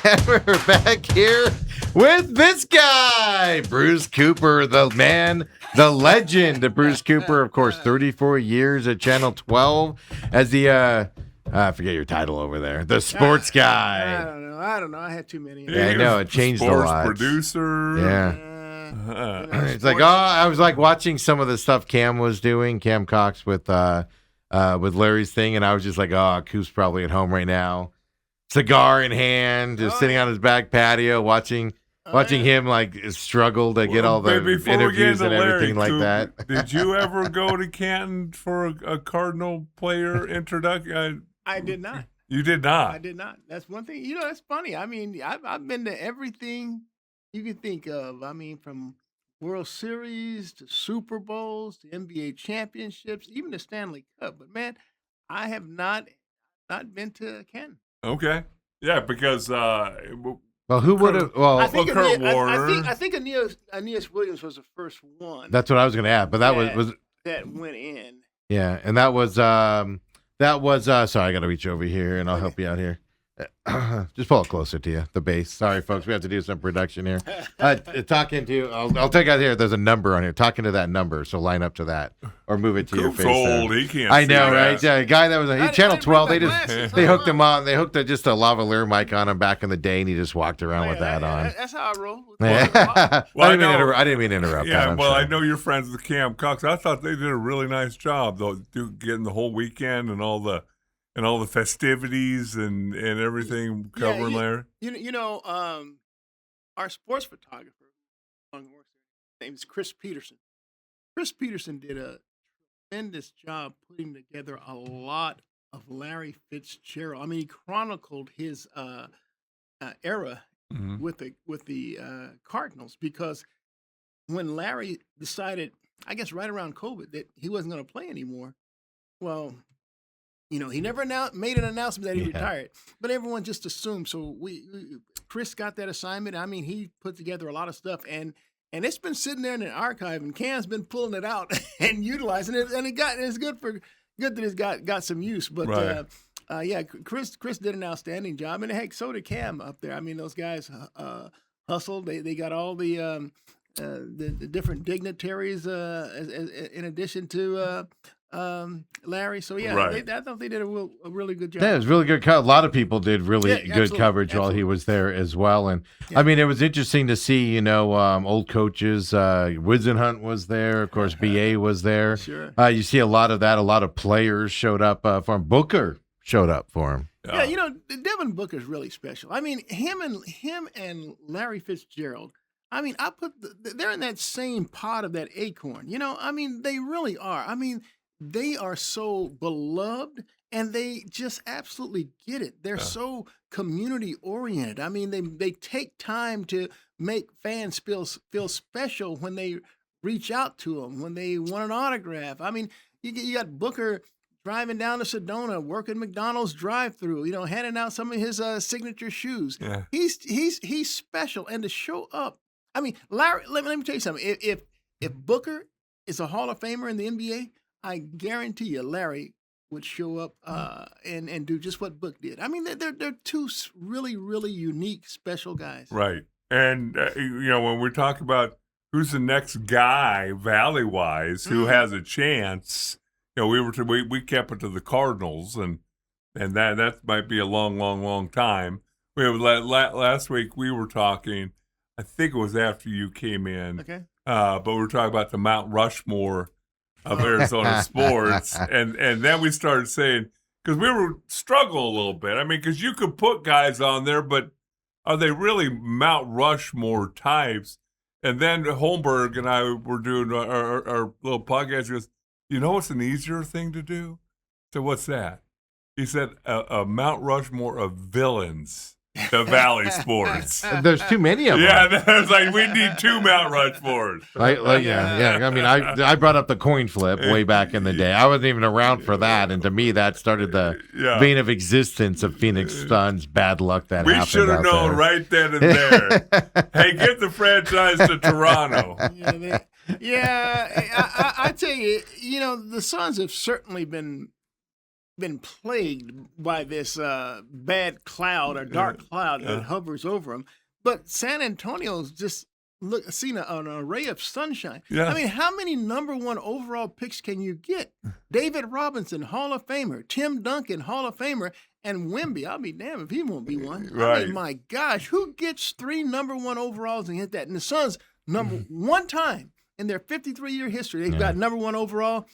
We're back here with this guy, Bruce Cooper, the man, the legend, Bruce Cooper. Of course, 34 years at Channel 12 as the I forget your title over there, the sports guy. I don't know. I had too many. Yeah, I know it changed a lot. Sports producer. Yeah. It's like, I was like watching some of the stuff Cam was doing, Cam Cox with Larry's thing, and I was just like, Coop's probably at home right now, cigar in hand, just sitting on his back patio, watching him like struggle to get all the interviews and everything like that. Did you ever go to Canton for a Cardinal player introduction? I did not. You did not? I did not. That's one thing. That's funny. I mean, I've been to everything you can think of. I mean, from World Series to Super Bowls to NBA championships, even the Stanley Cup. But man, I have not been to Canton. Okay. Yeah, because well, who would have? Well, Kurt Warner. I think Aeneas Williams was the first one. That's what I was going to add, but that was that went in. Yeah, and that was sorry, I got to reach over here and I'll help you out here. Just pull it closer to you, the bass. Sorry, folks, we have to do some production here. Talking to, I'll take out here. There's a number on here. Talking to that number, so line up to that or move it to your face. Old, he can't. I know, see right? that. A guy that was Channel 12. They hooked him on. They hooked just a lavalier mic on him back in the day, and he just walked around with that on. That's how I roll. I didn't mean to interrupt. Yeah, that, I know you're friends with Cam Cox. I thought they did a really nice job though, getting the whole weekend and all the festivities and everything covering Larry. Our sports photographer, his name is Chris Peterson. Chris Peterson did a tremendous job putting together a lot of Larry Fitzgerald. I mean, he chronicled his era with the Cardinals, because when Larry decided, I guess right around COVID, that he wasn't going to play anymore, well, he never made an announcement that he retired, but everyone just assumed. So Chris got that assignment. I mean, he put together a lot of stuff, and it's been sitting there in an archive, and Cam's been pulling it out and utilizing it, and it's good that it's got some use. But Chris did an outstanding job, and heck, so did Cam up there. I mean, those guys hustled. They got all the different dignitaries in addition to. Larry. So I thought they did a really good job. Yeah, it was really good. A lot of people did really good coverage while he was there as well. And I mean, it was interesting to see, old coaches. Whisenhunt was there. Of course, BA was there. Sure. You see a lot of that. A lot of players showed up for him. Booker showed up for him. Yeah, Devin Booker's really special. I mean, him and Larry Fitzgerald. I mean, they're in that same pot of that acorn. I mean, they really are. I mean, they are so beloved, and they just absolutely get it. They're so community oriented. I mean, they take time to make fans feel special when they reach out to them, when they want an autograph. I mean, you got Booker driving down to Sedona, working McDonald's drive-through, handing out some of his signature shoes. Yeah. He's special, and to show up. I mean, Larry. Let me tell you something. If Booker is a Hall of Famer in the NBA, I guarantee you, Larry would show up and do just what Book did. I mean, they're two really, really unique, special guys. Right. And, when we talk about who's the next guy, Valley-wise, who has a chance, we kept it to the Cardinals, and that might be a long, long, long time. Last week we were talking, I think it was after you came in, okay. But we were talking about the Mount Rushmore of Arizona sports, and then we started saying, because we were struggling a little bit. I mean, because you could put guys on there, but are they really Mount Rushmore types? And then Holmberg and I were doing our little podcast. He goes, what's an easier thing to do? So what's that? He said a Mount Rushmore of villains. The Valley Sports. There's too many of them. Yeah, there's we need two Mount Rushmores. Yeah. I mean, I brought up the coin flip way back in the day. I wasn't even around for that, and to me, that started the vein of existence of Phoenix Suns bad luck that happened. We should have known right then and there. Hey, get the franchise to Toronto. I tell you, the Suns have certainly been been plagued by this bad cloud or dark cloud that hovers over them. But San Antonio's just seen an array of sunshine. Yeah. I mean, how many number one overall picks can you get? David Robinson, Hall of Famer. Tim Duncan, Hall of Famer. And Wemby, I'll be damned if he won't be one. Right. I mean, my gosh, who gets 3 number one overalls and hit that? And the Suns, one time in their 53-year history, they've got number one overall.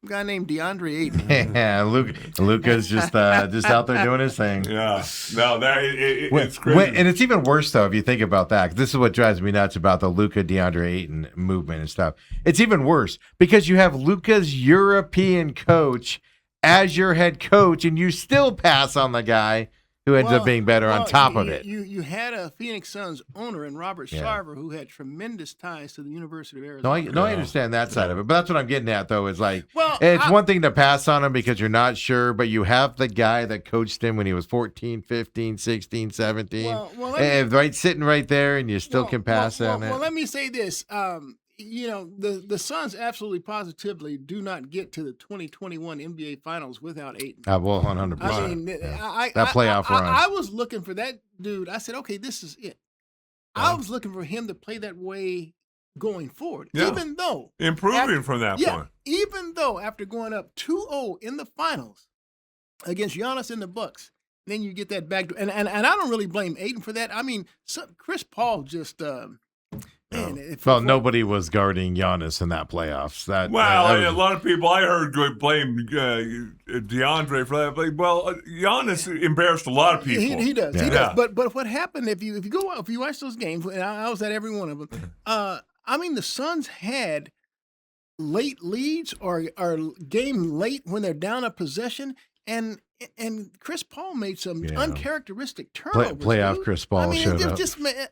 A guy named DeAndre Ayton. Yeah, Luka's just out there doing his thing. Yeah, no, it's crazy. And it's even worse though if you think about that. 'Cause this is what drives me nuts about the Luka DeAndre Ayton movement and stuff. It's even worse because you have Luka's European coach as your head coach, and you still pass on the guy who ends up being better on top of it. You had a Phoenix Suns owner in Robert Sarver who had tremendous ties to the University of Arizona. I understand that side of it, but that's what I'm getting at, though, is like, Well, it's one thing to pass on him because you're not sure, but you have the guy that coached him when he was 14, 15, 16, 17, sitting right there, and you still can pass on it. Well, let me say this. The Suns absolutely positively do not get to the 2021 NBA Finals without Ayton. 100%. I mean, that playoff run. I was looking for that dude. I said, okay, this is it. I was looking for him to play that way going forward, even though improving from that point. Even though after going up 2-0 in the finals against Giannis and the Bucks, then you get that back. And I don't really blame Ayton for that. I mean, Chris Paul just. Nobody was guarding Giannis in that playoffs. A lot of people I heard blame DeAndre for that. Well, Giannis embarrassed a lot of people. He does. Yeah. He does. But what happened if you watch those games? And I was at every one of them. The Suns had late leads or game late when they're down a possession, and Chris Paul made some uncharacteristic turnovers. Playoff Chris Paul showed up.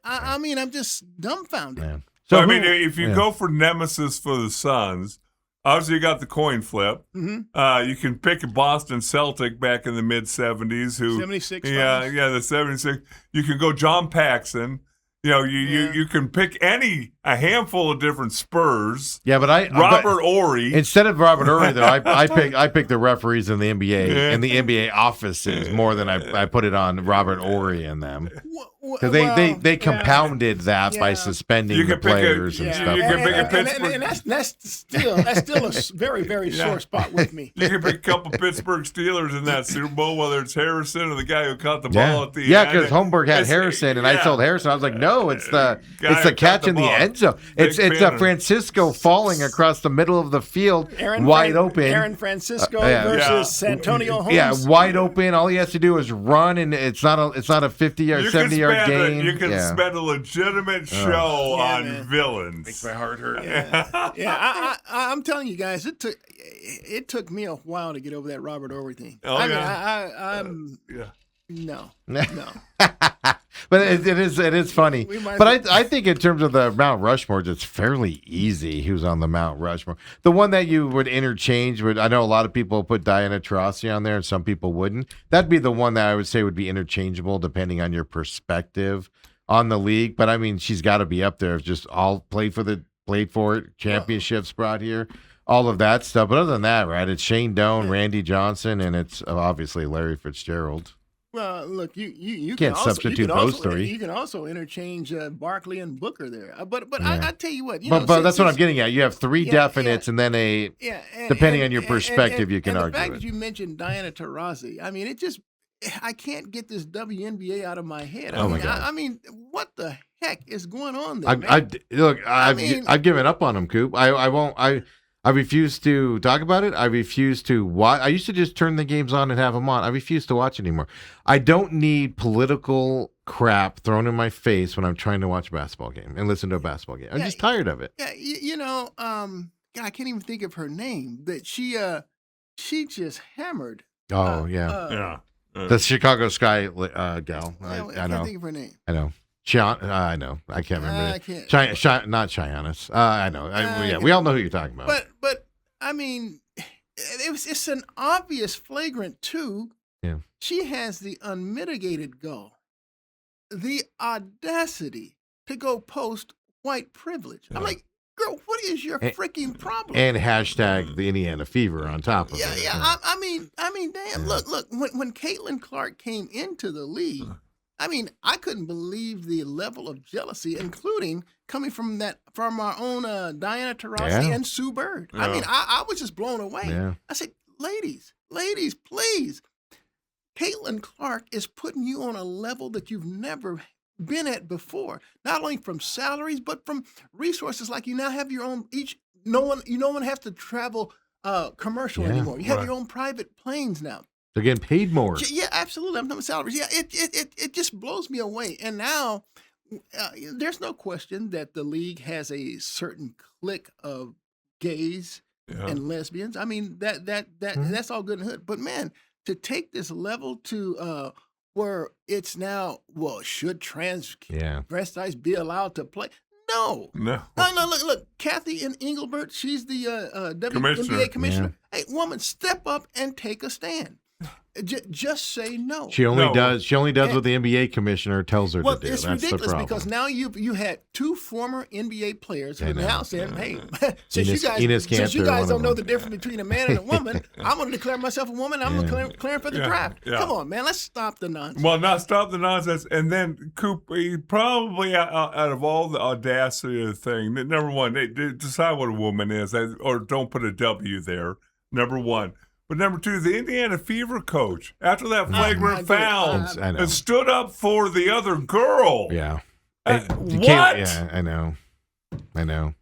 I'm just dumbfounded. Man. So if you go for nemesis for the Suns, obviously you got the coin flip. Mm-hmm. You can pick a Boston Celtic back in the mid 70s, 76. The 76. You can go John Paxson. You can pick a handful of different Spurs. Yeah, but Robert Horry. Instead of Robert Horry, though, I pick the referees in the NBA and the NBA offices more than I put it on Robert Horry and them. Because they compounded that by suspending the players and stuff. You can pick a Pittsburgh, and that's still a very, very sore spot with me. You can pick a couple Pittsburgh Steelers in that Super Bowl, whether it's Harrison or the guy who caught the ball at the end. Yeah, because Holmberg had Harrison, and I told Harrison, I was like, no, it's the catch in the end zone. It's Francisco falling across the middle of the field, wide open. Aaron Francisco versus Santonio Holmes. Yeah, wide open. All he has to do is run, and it's not a 50-yard, 70-yard game. You can spend a legitimate show on villains. Makes my heart hurt. I'm telling you guys, it took me a while to get over that Robert Horry thing. No. But it is funny. But I think in terms of the Mount Rushmore, it's fairly easy who's on the Mount Rushmore. The one that you would interchange I know a lot of people put Diana Taurasi on there and some people wouldn't. That'd be the one that I would say would be interchangeable depending on your perspective on the league. But I mean, she's got to be up there. Just all played for it, championships brought here, all of that stuff. But other than that, right, it's Shane Doan, Randy Johnson, and it's obviously Larry Fitzgerald. Well, look, you can't substitute those three. You can also interchange Barkley and Booker there. But I tell you what, but that's what I'm getting at. You have three definites, and then depending on your perspective, you can argue. The fact that you mentioned Diana Taurasi, I mean, I can't get this WNBA out of my head. I mean, what the heck is going on there? I've given up on him, Coop. I refuse to talk about it. I refuse to watch. I used to just turn the games on and have them on. I refuse to watch anymore. I don't need political crap thrown in my face when I'm trying to watch a basketball game and listen to a basketball game. I'm just tired of it. Yeah, I can't even think of her name. That she just hammered. The Chicago Sky gal. I know. I can't think of her name. I know. I know. I can't remember. Not Chyannis. I know. We all know who you're talking about. But I mean, it's an obvious flagrant too. Yeah. She has the unmitigated gall, the audacity to go post white privilege. I'm like, girl, what is your freaking problem? And hashtag the Indiana Fever on top of Yeah, it. yeah. I mean, damn. Look. When Caitlin Clark came into the league, I mean, I couldn't believe the level of jealousy, including coming from our own Diana Taurasi and Sue Bird. I mean, I was just blown away. Yeah. I said, ladies, please. Caitlin Clark is putting you on a level that you've never been at before. Not only from salaries, but from resources. Like you now have your own. No one has to travel commercial anymore. You have your own private planes now. They're getting paid more. Yeah, absolutely. I'm talking salaries. Yeah, it just blows me away. And now there's no question that the league has a certain clique of gays and lesbians. I mean that's all good and good. But man, to take this level to where it's now, should transvestites be allowed to play? No. Look. Kathy Engelbert, she's the WNBA commissioner. Hey, woman, step up and take a stand. Just say no. She only does what the NBA commissioner tells her to do. It's That's ridiculous the problem. because now you had two former NBA players who are now saying, "Hey, since Enes you Kanter, guys one don't of know them. the difference between a man and a woman, I'm going to declare myself a woman. I'm declaring for the draft. Yeah. Come on, man, let's stop the nonsense." Well, not stop the nonsense. And then Coop, he probably out of all the audacity of the thing, number one, they decide what a woman is, or don't put a W there. Number one. But number two, the Indiana Fever coach, after that flagrant foul, and stood up for the other girl. Yeah. What? Yeah, I know.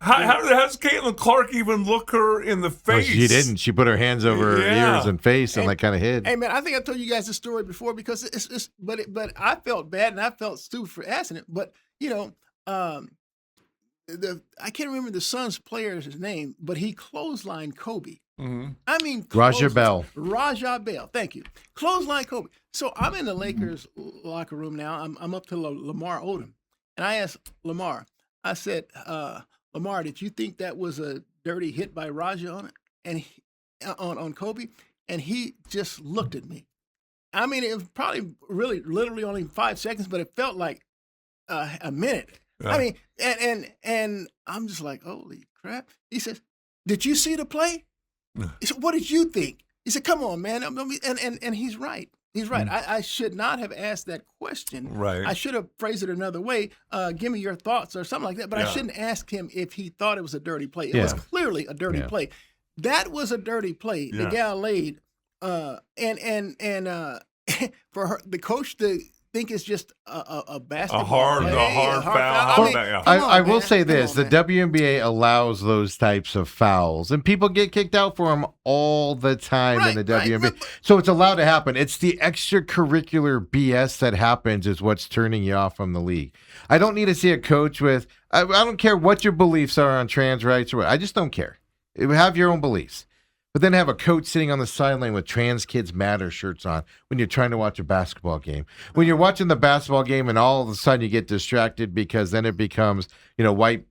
How does Caitlin Clark even look her in the face? No, she didn't. She put her hands over her ears and face and like kind of hid. Hey man, I think I told you guys this story before because but I felt bad and I felt stupid for asking it. But I can't remember the Suns player's name, but he clotheslined Kobe. Mm-hmm. I mean, Raja Bell. Thank you. Clothesline Kobe. So I'm in the Lakers locker room now. I'm up to Lamar Odom, and I asked Lamar. I said, Lamar, did you think that was a dirty hit by Raja on it and on Kobe? And he just looked at me. I mean, it was probably literally only 5 seconds, but it felt like a minute. Yeah. I mean, and I'm just like, holy crap. He says, did you see the play? He said, what did you think? He said, come on, man. And he's right. He's right. I should not have asked that question. Right. I should have phrased it another way. Give me your thoughts or something like that. But I shouldn't ask him if he thought it was a dirty play. It was clearly a dirty play. That was a dirty play. The gal laid. And for her, the coach to think it's just a basketball a hard foul. I will say this: the WNBA allows those types of fouls, and people get kicked out for them all the time in the WNBA. So it's allowed to happen. It's the extracurricular BS that happens is what's turning you off from the league. I don't need to see a coach with. I don't care what your beliefs are on trans rights or what. I just don't care. Have your own beliefs. But then have a coach sitting on the sideline with Trans Kids Matter shirts on when you're trying to watch a basketball game. When you're watching the basketball game and all of a sudden you get distracted because then it becomes, white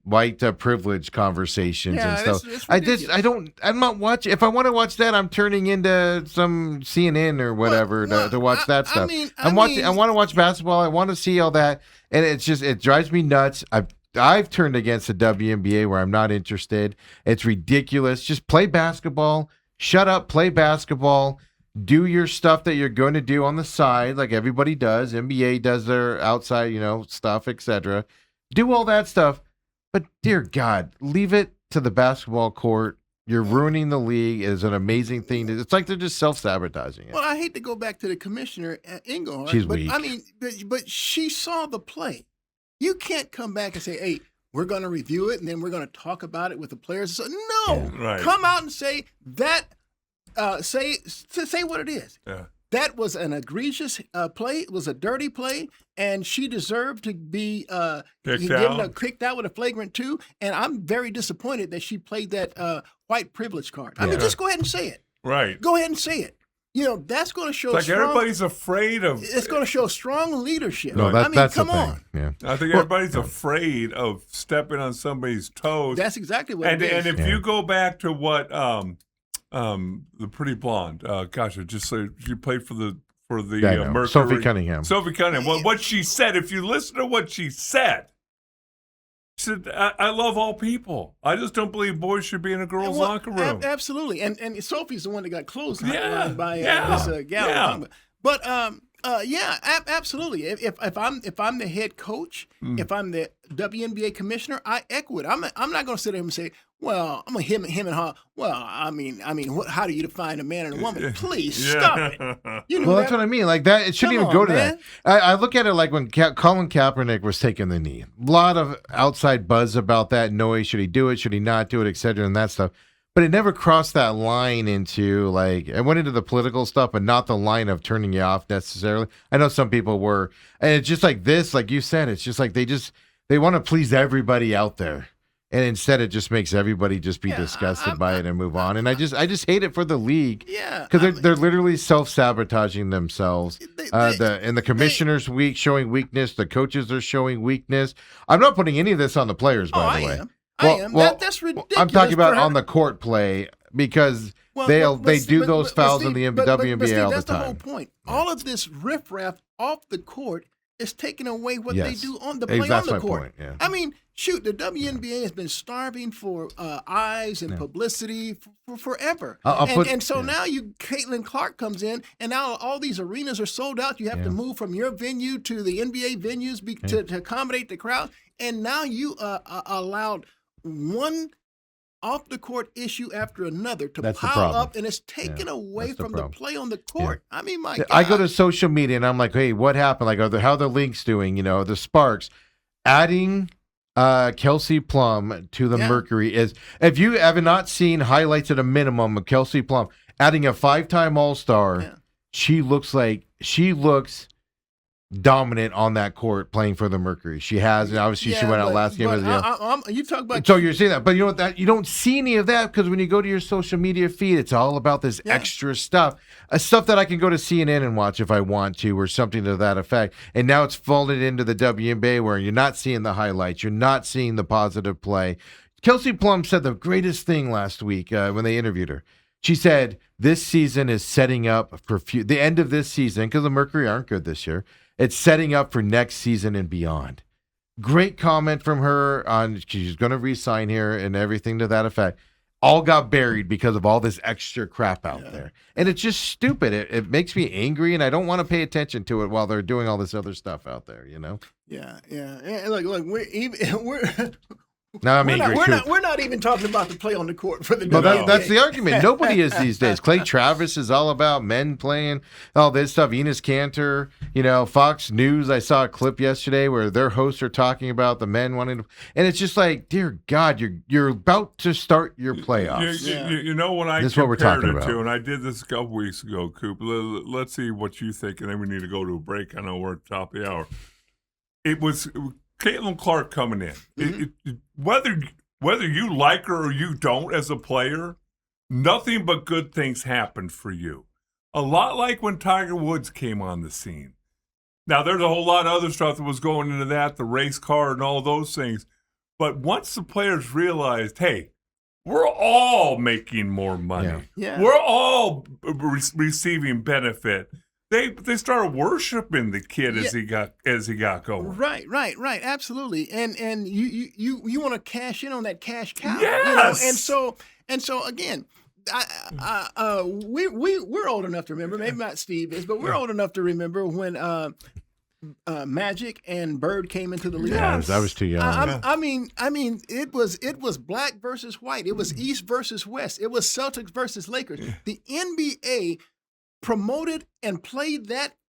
privilege conversations and stuff. I'm not watching. If I want to watch that, I'm turning into some CNN or whatever to watch that stuff. I want to watch basketball. I want to see all that. And it drives me nuts. I've turned against the WNBA where I'm not interested. It's ridiculous. Just play basketball. Shut up, play basketball. Do your stuff that you're going to do on the side like everybody does. NBA does their outside, stuff, etc. Do all that stuff. But dear God, leave it to the basketball court. You're ruining the league. It's an amazing thing. It's like they're just self-sabotaging it. Well, I hate to go back to the commissioner, Engelhart. She's weak. I mean, but she saw the play. You can't come back and say, hey, we're going to review it and then we're going to talk about it with the players. So, no, come out and say that, say what it is. Yeah. That was an egregious play. It was a dirty play, and she deserved to be kicked out with a flagrant 2. And I'm very disappointed that she played that white privilege card. I mean, just go ahead and say it. Right. Go ahead and say it. That's going to show. It's like everybody's afraid of. It's going to show strong leadership. No, that's come on. Yeah. I think everybody's afraid of stepping on somebody's toes. That's exactly what it is. And if you go back to what the pretty blonde, gosh, I just say she played for the Mercury. Sophie Cunningham. What she said. If you listen to what she said, She said, I love all people. I just don't believe boys should be in a girls' Well, locker room. Absolutely, and Sophie's the one that got closed Yeah, by yeah, this gal. yeah. But absolutely. If I'm the head coach, if I'm the WNBA commissioner, I echo it. I'm not going to sit there and say, well, I'm gonna him and her. Well, I mean, how do you define a man and a woman? Please stop it. You know Well, that's what I mean. Like that, it shouldn't Come even go on, to man. that. I look at it like when Colin Kaepernick was taking the knee. A lot of outside buzz about that noise. Should he do it? Should he not do it? Et cetera, and that stuff. But it never crossed that line into like it went into the political stuff, but not the line of turning you off necessarily. I know some people were, and it's just like this, like you said, it's just like they want to please everybody out there. And instead, it just makes everybody just be disgusted by it and move on. And I just hate it for the league. Yeah, Because they're literally self-sabotaging themselves. And the commissioner's showing weakness. The coaches are showing weakness. I'm not putting any of this on the players, by the way. I am. That's ridiculous. I'm talking about on the court play because they do those fouls in the WNBA Steve, all the that's time. the whole point. All of this riffraff off the court is taking away what they do on the play on That's the my court. point, yeah. I mean, shoot, the WNBA has been starving for eyes and publicity for forever. So now Caitlin Clark comes in, and now all these arenas are sold out. You have to move from your venue to the NBA venues to accommodate the crowd. And now you allowed one off-the-court issue after another to pile up, and it's taken away from the play on the court. I mean, my God. I go to social media, and I'm like, hey, what happened? Like, how are the Lynx doing? You know, the Sparks. Adding Kelsey Plum to the Mercury is, if you have not seen highlights at a minimum of Kelsey Plum, adding a 5-time All-Star, she looks dominant on that court playing for the Mercury. She has, and obviously she went out last game. You talk about so you're saying that, but you know what? That you don't see any of that because when you go to your social media feed, it's all about this extra stuff, stuff that I can go to CNN and watch if I want to, or something to that effect. And now it's folded into the WNBA where you're not seeing the highlights, you're not seeing the positive play. Kelsey Plum said the greatest thing last week when they interviewed her. She said this season is setting up for the end of this season because the Mercury aren't good this year. It's setting up for next season and beyond. Great comment from her on she's going to re-sign here and everything to that effect. All got buried because of all this extra crap out there. And it's just stupid. It makes me angry, and I don't want to pay attention to it while they're doing all this other stuff out there, you know? Yeah. Look, we're No, I'm angry. We're not even talking about the play on the court for the Well, WNBA. that's the argument. Nobody is these days. Clay Travis is all about men playing all this stuff. Enos Kanter, Fox News. I saw a clip yesterday where their hosts are talking about the men wanting to, and it's just like, dear God, you're about to start your playoffs. You know what I this is what we're talking about. to, and I did this a couple weeks ago, Coop. Let's see what you think, and then we need to go to a break. I know we're at the top of the hour. It was Caitlin Clark coming in. Mm-hmm. Whether you like her or you don't as a player, nothing but good things happened for you. A lot like when Tiger Woods came on the scene. Now, there's a whole lot of other stuff that was going into that, the race car and all those things. But once the players realized, hey, we're all making more money. Yeah. We're all receiving benefit. They started worshiping the kid as he got going. Right. Absolutely. And you want to cash in on that cash cow. Yes. And so again, we're old enough to remember. Maybe not Steve is, but we're old enough to remember when Magic and Bird came into the league. Yes. I was too young. I mean, it was black versus white. It was East versus West. It was Celtics versus Lakers. The NBA promoted and played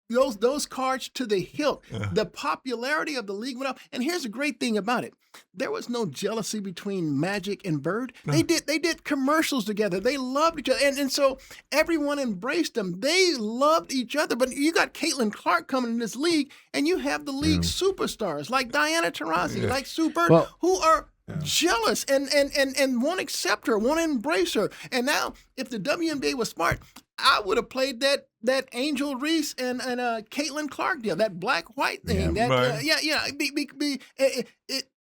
those cards to the hilt. The popularity of the league went up. And here's the great thing about it. There was no jealousy between Magic and Bird. They did commercials together. They loved each other. And so everyone embraced them. They loved each other. But you got Caitlin Clark coming in this league, and you have the league superstars like Diana Taurasi, like Sue Bird, who are jealous and won't accept her, won't embrace her. And now, if the WNBA was smart, I would have played that Angel Reese and Caitlin Clark deal, that black-white thing.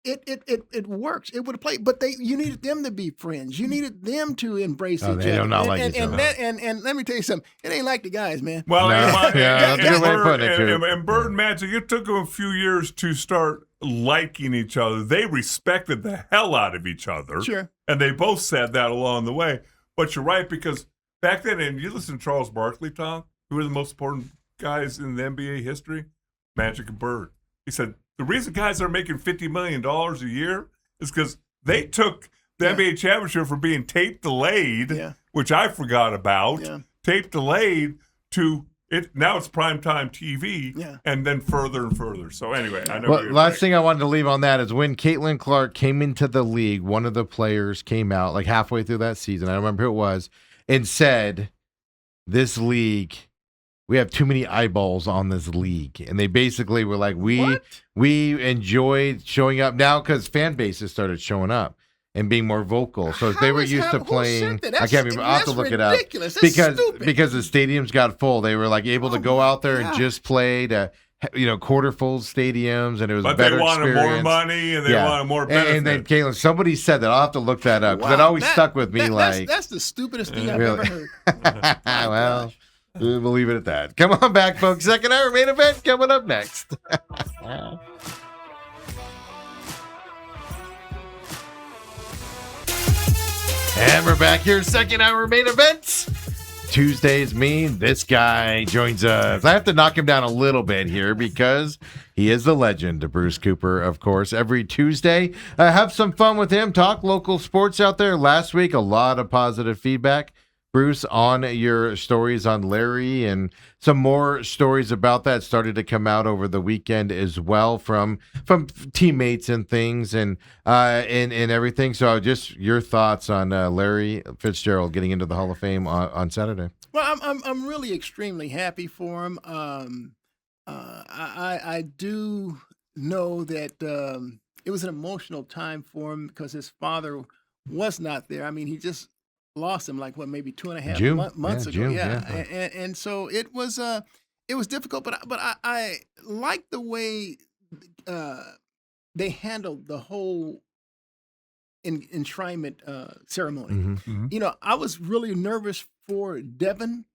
It works. It would have played, but you needed them to be friends. You needed them to embrace each other. They do not like each other. And let me tell you something. It ain't like the guys, man. Well, that's a good way to put it, too. And Bird and Magic, it took them a few years to start liking each other. They respected the hell out of each other. Sure. And they both said that along the way. But you're right, because back then, and you listen to Charles Barkley talk, who are the most important guys in the NBA history? Magic and Bird. He said, the reason guys are making $50 million a year is because they took the NBA championship from being tape delayed, which I forgot about, tape delayed to it. Now it's primetime TV, and then further and further. So anyway, I know. Well, last thing I wanted to leave on that is when Caitlin Clark came into the league, one of the players came out like halfway through that season. I don't remember who it was, and said, "This league, we have too many eyeballs on this league," and they basically were like, "We enjoyed showing up now because fan bases started showing up and being more vocal. So they were used to playing. I can't remember. I'll have to look it up That's because stupid. because the stadiums got full. They were like able to go out there and just play to quarter full stadiums, and it was a But better they wanted experience. more money and they wanted more benefit. And then Caitlin, somebody said that. I'll have to look that up because it always stuck with me. That's the stupidest thing I've ever heard. Well, we'll leave it at that. Come on back, folks. Second hour main event coming up next. And we're back here, second hour main event. Tuesdays mean this guy joins us. I have to knock him down a little bit here because he is the legend, Bruce Cooper, of course. Every Tuesday, have some fun with him, talk local sports out there. Last week, a lot of positive feedback, Bruce, on your stories on Larry, and some more stories about that started to come out over the weekend as well from teammates and things and everything. So just your thoughts on Larry Fitzgerald getting into the Hall of Fame on Saturday. Well, I'm really extremely happy for him. I do know that it was an emotional time for him because his father was not there. I mean, he just lost him maybe 2.5 months ago. And so it was difficult, but I like the way they handled the whole enshrinement ceremony. Mm-hmm. I was really nervous for Devin,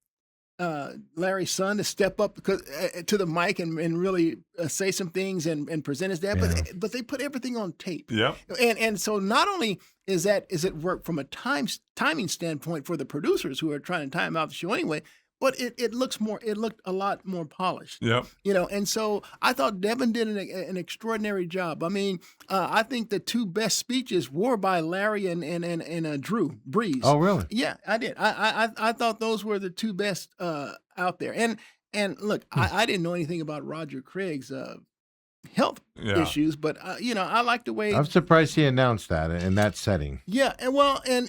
Larry's son, to step up to the mic and really say some things and present his dad. But they put everything on tape. Yeah. And so not only is it work from a timing standpoint for the producers who are trying to time out the show anyway, but it looked a lot more polished. Yep. And so I thought Devin did an extraordinary job. I mean, I think the two best speeches were by Larry and Drew Brees. Oh, really? Yeah, I did. I thought those were the two best out there. And look, I didn't know anything about Roger Craig's health issues, but I like the way I'm surprised he announced that in that setting. Yeah, and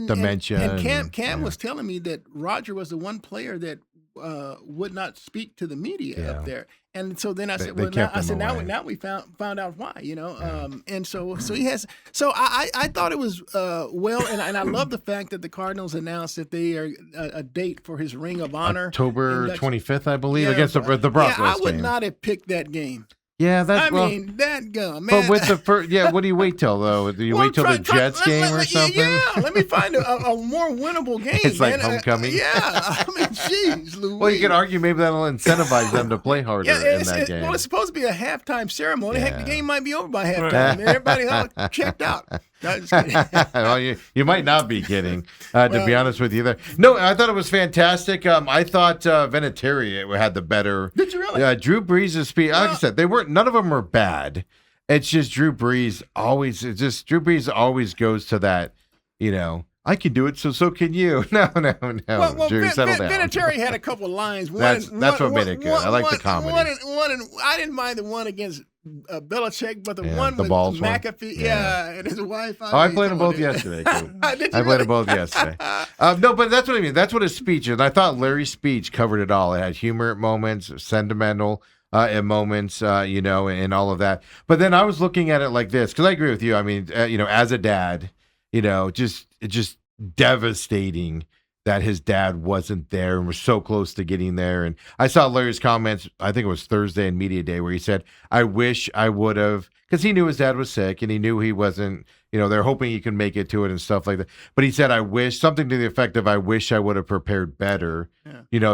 Dementia and Cam was telling me that Roger was the one player that would not speak to the media up there, and so then I said, now we found out why, and so he has. So I thought it was well, and I love the fact that the Cardinals announced that they are a date for his Ring of Honor, October 25th, I believe, against the Broncos. Yeah, I would game. not have picked that game. Yeah, that gum, man. But with the first, what do you wait till though? Do you wait till the Jets game or something? Yeah, let me find a more winnable game. It's like man. homecoming. I mean, jeez, Louise. Well, you could argue maybe that'll incentivize them to play harder in that game. Well, it's supposed to be a halftime ceremony. Heck, the game might be over by halftime. Everybody checked out. No, just kidding. Well, you might not be kidding, to be honest with you. There, no, I thought it was fantastic. I thought Vinatieri had the better. Did you really? Drew Brees' speech. Like I said, none of them were bad. It's just Drew Brees always goes to that. I can do it, so can you. No. Well, Drew, settle down. Vinatieri had a couple of lines. That's what made it good. I like the comedy. I didn't mind the one against Belichick, but the one the with balls McAfee, and his wife. I played them both yesterday, too. I played them both yesterday. No, but that's what I mean. That's what his speech is. And I thought Larry's speech covered it all. It had humor at moments, sentimental at moments, and all of that. But then I was looking at it like this, because I agree with you. I mean, as a dad, just devastating that his dad wasn't there and was so close to getting there. And I saw Larry's comments, I think it was Thursday in Media Day, where he said, I wish I would have, because he knew his dad was sick and he knew he wasn't, they're hoping he can make it to it and stuff like that. But he said, I wish, something to the effect of, I wish I would have prepared better,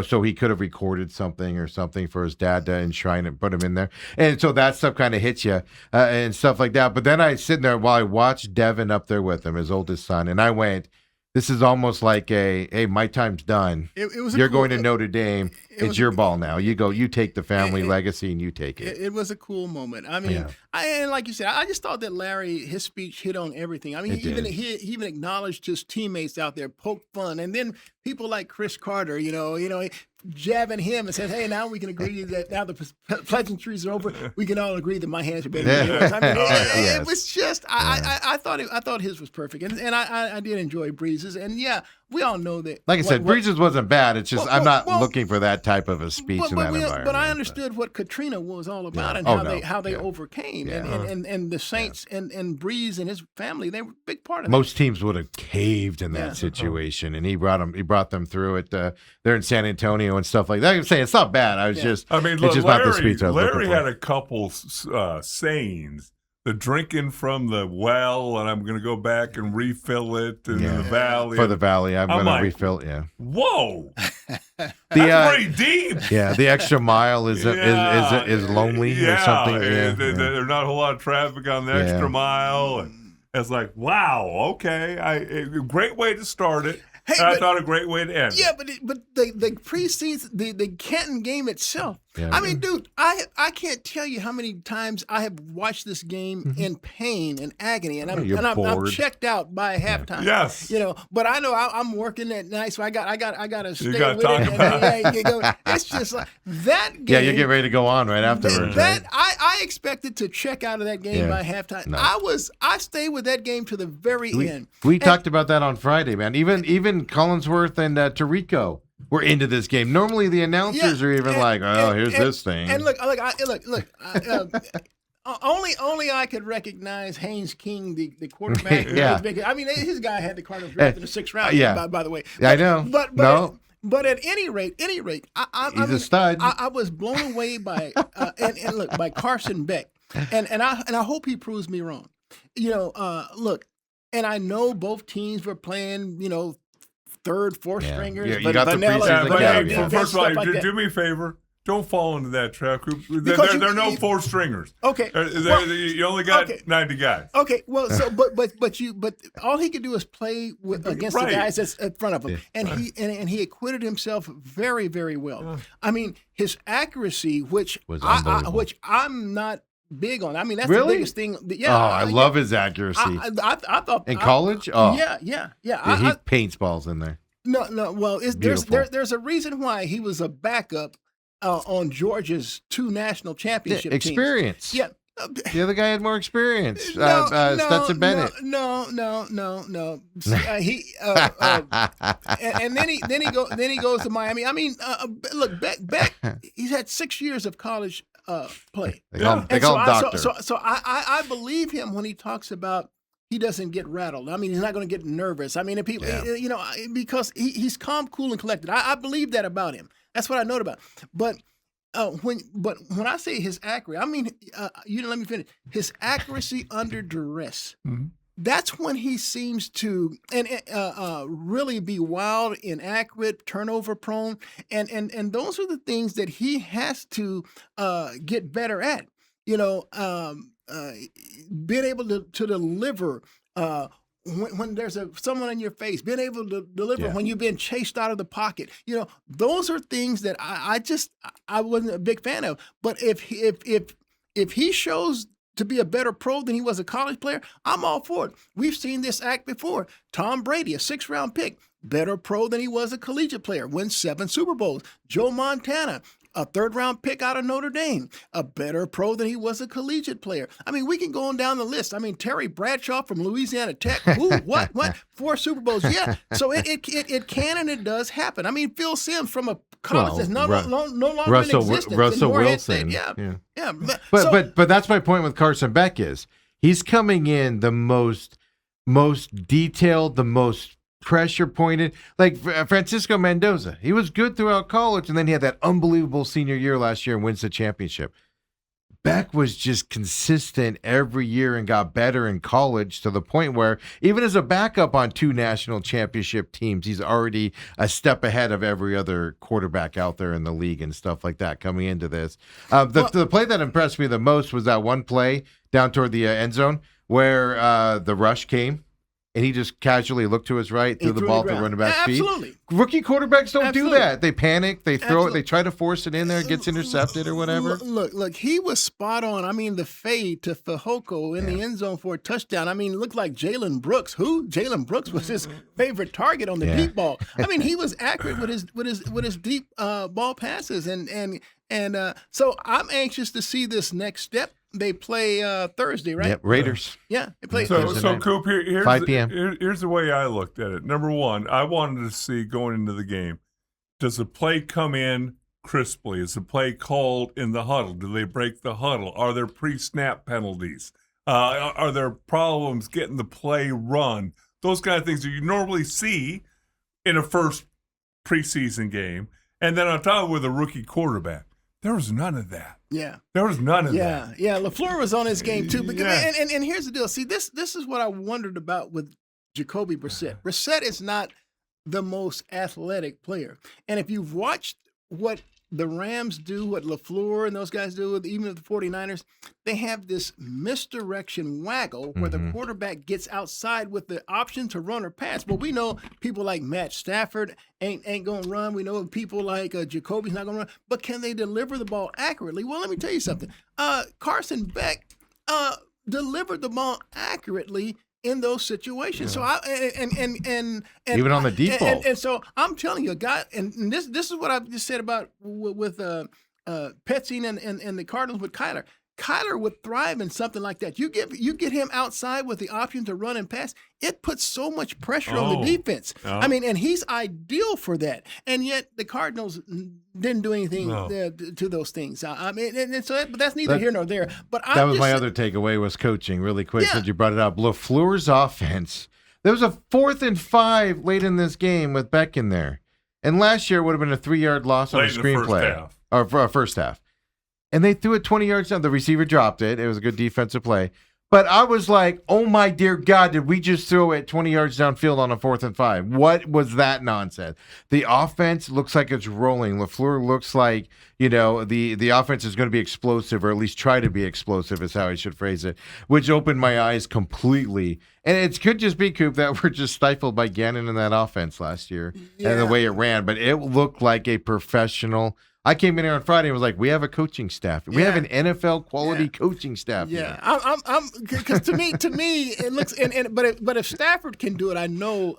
so he could have recorded something or something for his dad to enshrine it, put him in there. And so that stuff kind of hits you and stuff like that. But then I sitting there while I watched Devin up there with him, his oldest son, and I went, this is almost like hey, my time's done. You're going to Notre Dame. It's your ball now. You go. You take the family legacy, and you take it. It was a cool moment. I mean, and like you said, I just thought that Larry, his speech hit on everything. I mean, he even acknowledged his teammates out there, poked fun, and then people like Chris Carter, jabbing him and said, "Hey, now we can agree that now the pleasantries are over. We can all agree that my hands are better than yours." I mean, it was just I thought his was perfect, and I did enjoy Breeze's, and we all know that. Like I said, Breeze's wasn't bad. It's just I'm not looking for that type of a speech in that environment. But I understood what Katrina was all about and how they overcame, and the Saints and Breeze and his family, they were a big part of it. Most teams would have caved in that situation, and he brought them through it. They're in San Antonio and stuff like that. I'm saying it's not bad. It's just not the speech I was looking for. Larry had a couple sayings. The drinking from the well, and I'm going to go back and refill it in the valley. For the valley, I'm going to refill it, Whoa. That's pretty deep. Yeah, the extra mile is lonely or something. There's not a whole lot of traffic on the extra mile. And it's like, wow, okay. Great way to start it. Hey, I thought a great way to end. Yeah, but the preseason, the Canton game itself. Yeah. I mean, dude, I can't tell you how many times I have watched this game in pain and agony, and I'm checked out by halftime. Yes, but I know I'm working that night, so I got to stay with it. It's just like that game. Yeah, you get ready to go on right afterwards. I expected to check out of that game by halftime. No. I stayed with that game to the very end. We talked about that on Friday, man. Even Collinsworth and Tirico were into this game. Normally, the announcers are even here's this thing. And look. Only I could recognize Haynes King, the quarterback. I mean, his guy had the Cardinals drafted in the 6th round. By the way, I know. But at any rate, he's a stud. I was blown away by by Carson Beck, and I hope he proves me wrong. Look, and I know both teams were playing, third, fourth stringers. Yeah, you got the preseason. First of all, do me a favor. Don't fall into that trap. There are no four stringers. Okay, you only got 90 guys. Okay, well, so but all he could do is play against the guys that's in front of him, and he acquitted himself very, very well. I mean, his accuracy, which I'm not big on. I mean, that's the biggest thing. I love his accuracy. I thought in college. Yeah. He paints balls in there. No. Well, there's a reason why he was a backup on Georgia's 2 national championship experience. teams. Yeah. The other guy had more experience. Stetson Bennett. No. And then he goes to Miami. I mean, look, Beck. He's had 6 years of college play. They call him doctor. So I believe him when he talks about he doesn't get rattled. I mean, he's not going to get nervous. I mean, if people, because he's calm, cool, and collected. I believe that about him. That's what I know about. But when I say his accuracy, I mean, you didn't let me finish. His accuracy under duress. Mm-hmm. That's when he seems to really be wild, inaccurate, turnover prone, and those are the things that he has to get better at. Being able to deliver when there's someone in your face, being able to deliver when you've been chased out of the pocket. Those are things that I wasn't a big fan of. But if he shows to be a better pro than he was a college player, I'm all for it. We've seen this act before. Tom Brady, a 6th-round pick, better pro than he was a collegiate player, wins 7 Super Bowls. Joe Montana, a 3rd-round pick out of Notre Dame, a better pro than he was a collegiate player. I mean, we can go on down the list. I mean, Terry Bradshaw from Louisiana Tech, what? 4 Super Bowls, yeah. So it can and it does happen. I mean, Phil Simms from a college that's no longer in existence. Russell Wilson. Yeah. But that's my point with Carson Beck is he's coming in the most detailed, the most pressure pointed. Like Francisco Mendoza, he was good throughout college, and then he had that unbelievable senior year last year and wins the championship. Beck was just consistent every year and got better in college to the point where even as a backup on 2 national championship teams, he's already a step ahead of every other quarterback out there in the league and stuff like that coming into this. The play that impressed me the most was that one play down toward the end zone where the rush came. And he just casually looked to his right, threw the ball to running back speed. Absolutely. Rookie quarterbacks don't do Absolutely. that. They panic, they throw Absolutely. it, they try to force it in there, it gets intercepted or whatever. Look, he was spot on. I mean, the fade to Fehoko in the end zone for a touchdown. I mean, it looked like Jalen Brooks. Who? Jalen Brooks was his favorite target on the deep ball. I mean, he was accurate with his deep ball passes, and so I'm anxious to see this next step. They play Thursday, right? Yep, Raiders. Yeah, they play So, Thursday. so Coop, here's 5 p.m. Here's the way I looked at it. Number one, I wanted to see going into the game, does the play come in crisply? Is the play called in the huddle? Do they break the huddle? Are there pre-snap penalties? Are there problems getting the play run? Those kind of things that you normally see in a first preseason game. And then on top of it, with a rookie quarterback, there was none of that. Yeah. There was none of that. Yeah, LaFleur was on his game too. Because, Yeah. and here's the deal. See, this is what I wondered about with Jacoby Brissett. Brissett is not the most athletic player. And if you've watched what the Rams do, what LaFleur and those guys do, even the 49ers, they have this misdirection waggle where the quarterback gets outside with the option to run or pass. But we know people like Matt Stafford ain't going to run. We know people like Jacoby's not going to run. But can they deliver the ball accurately? Well, let me tell you something. Carson Beck delivered the ball accurately in those situations. So and Even on the deep ball. and so I'm telling you, a guy, and this is what I just said about with Petzing and the Cardinals with Kyler. Kyler would thrive in something like that. You get him outside with the option to run and pass. It puts so much pressure on the defense. Oh. I mean, and he's ideal for that. And yet the Cardinals didn't do anything to those things. I mean, and so but that's neither here nor there. But That was my other takeaway was coaching. Really quick, since you brought it up, LaFleur's offense. There was a 4th and 5 late in this game with Beck in there, and last year it would have been a 3-yard loss on a Late in the first screenplay half. or for a first half, and they threw it 20 yards down. The receiver dropped it. It was a good defensive play. But I was like, oh my dear God, did we just throw it 20 yards downfield on a 4th and 5? What was that nonsense? The offense looks like it's rolling. LaFleur looks like, the offense is going to be explosive, or at least try to be explosive is how I should phrase it, which opened my eyes completely. And it could just be, Coop, that we're just stifled by Gannon and that offense last year and the way it ran. But it looked like a professional. I came in here on Friday and was like, we have a coaching staff. We have an NFL quality coaching staff. Yeah, I'm because to me it looks but if Stafford can do it, I know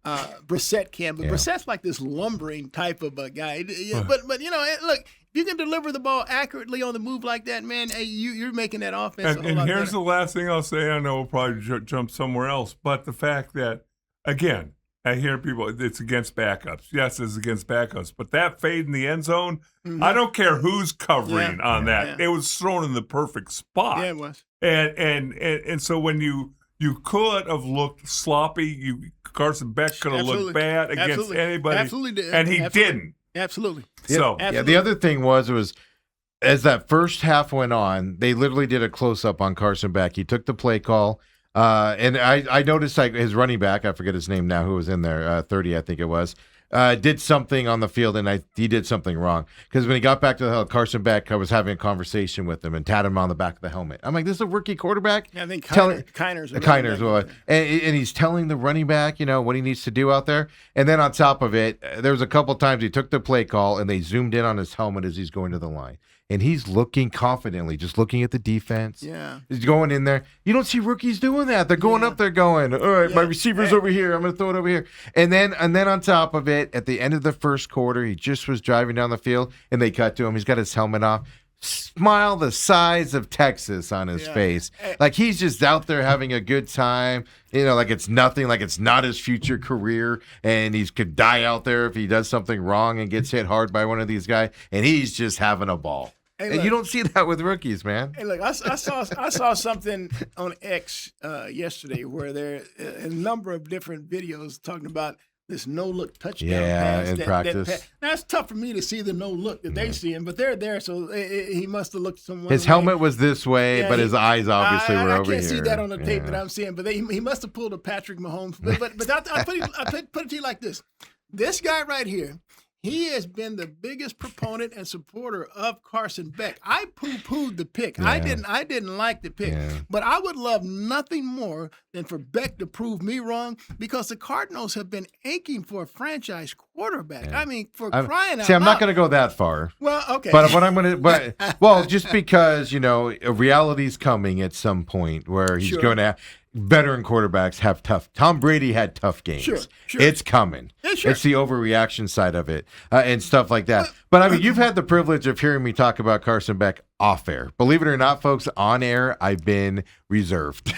Brissett can. But Brissett's like this lumbering type of a guy. But look, if you can deliver the ball accurately on the move like that, man, hey, you're making that offense. And lot here's better. the last thing I'll say. I know we'll probably jump somewhere else, but the fact that, again, I hear people, it's against backups. Yes, it's against backups. But that fade in the end zone, I don't care who's covering on that. Yeah. It was thrown in the perfect spot. Yeah, it was. And so when you could have looked sloppy, Carson Beck could have looked bad against anybody. Absolutely did. And he didn't. Absolutely. So The other thing was as that first half went on, they literally did a close-up on Carson Beck. He took the play call. And I noticed like his running back, I forget his name now, who was in there, 30, I think it was, did something on the field, and he did something wrong. Because when he got back to the hill, Carson Beck, I was having a conversation with him and tapped him on the back of the helmet. I'm like, this is a rookie quarterback? Yeah, I think Kiner's. And he's telling the running back, what he needs to do out there. And then on top of it, there was a couple times he took the play call, and they zoomed in on his helmet as he's going to the line. And he's looking confidently, just looking at the defense. Yeah. He's going in there. You don't see rookies doing that. They're going up there going, all right, my receiver's over here. I'm going to throw it over here. And then on top of it, at the end of the first quarter, he just was driving down the field, and they cut to him. He's got his helmet off. Smile the size of Texas on his face. Like he's just out there having a good time. Like it's nothing, like it's not his future career. And he could die out there if he does something wrong and gets hit hard by one of these guys. And he's just having a ball. Hey, And look. you don't see that with rookies, man. Hey, look, I saw something on X yesterday where there a number of different videos talking about this no-look touchdown pass. In practice. Now, it's tough for me to see the no-look that they see him, but they're there, so he must have looked somewhere. His helmet was this way, Yeah, but his eyes obviously were over here. I can't see that on the tape that Yeah. I'm seeing, but he must have pulled a Patrick Mahomes. But I put it to you like this. This guy right here, he has been the biggest proponent and supporter of Carson Beck. I poo-pooed the pick. Yeah. I didn't like the pick. Yeah. But I would love nothing more than for Beck to prove me wrong because the Cardinals have been aching for a franchise quarterback. Yeah. I mean, for crying out See, I'm not loud. going to go that far. Well, okay. But what I'm going to, well, just because, reality's coming at some point where he's Sure. going to, veteran quarterbacks have tough. Tom Brady had tough games. Sure. It's coming. Yeah, sure. It's the overreaction side of it and stuff like that. But I mean, you've had the privilege of hearing me talk about Carson Beck off air. Believe it or not, folks, on air, I've been reserved.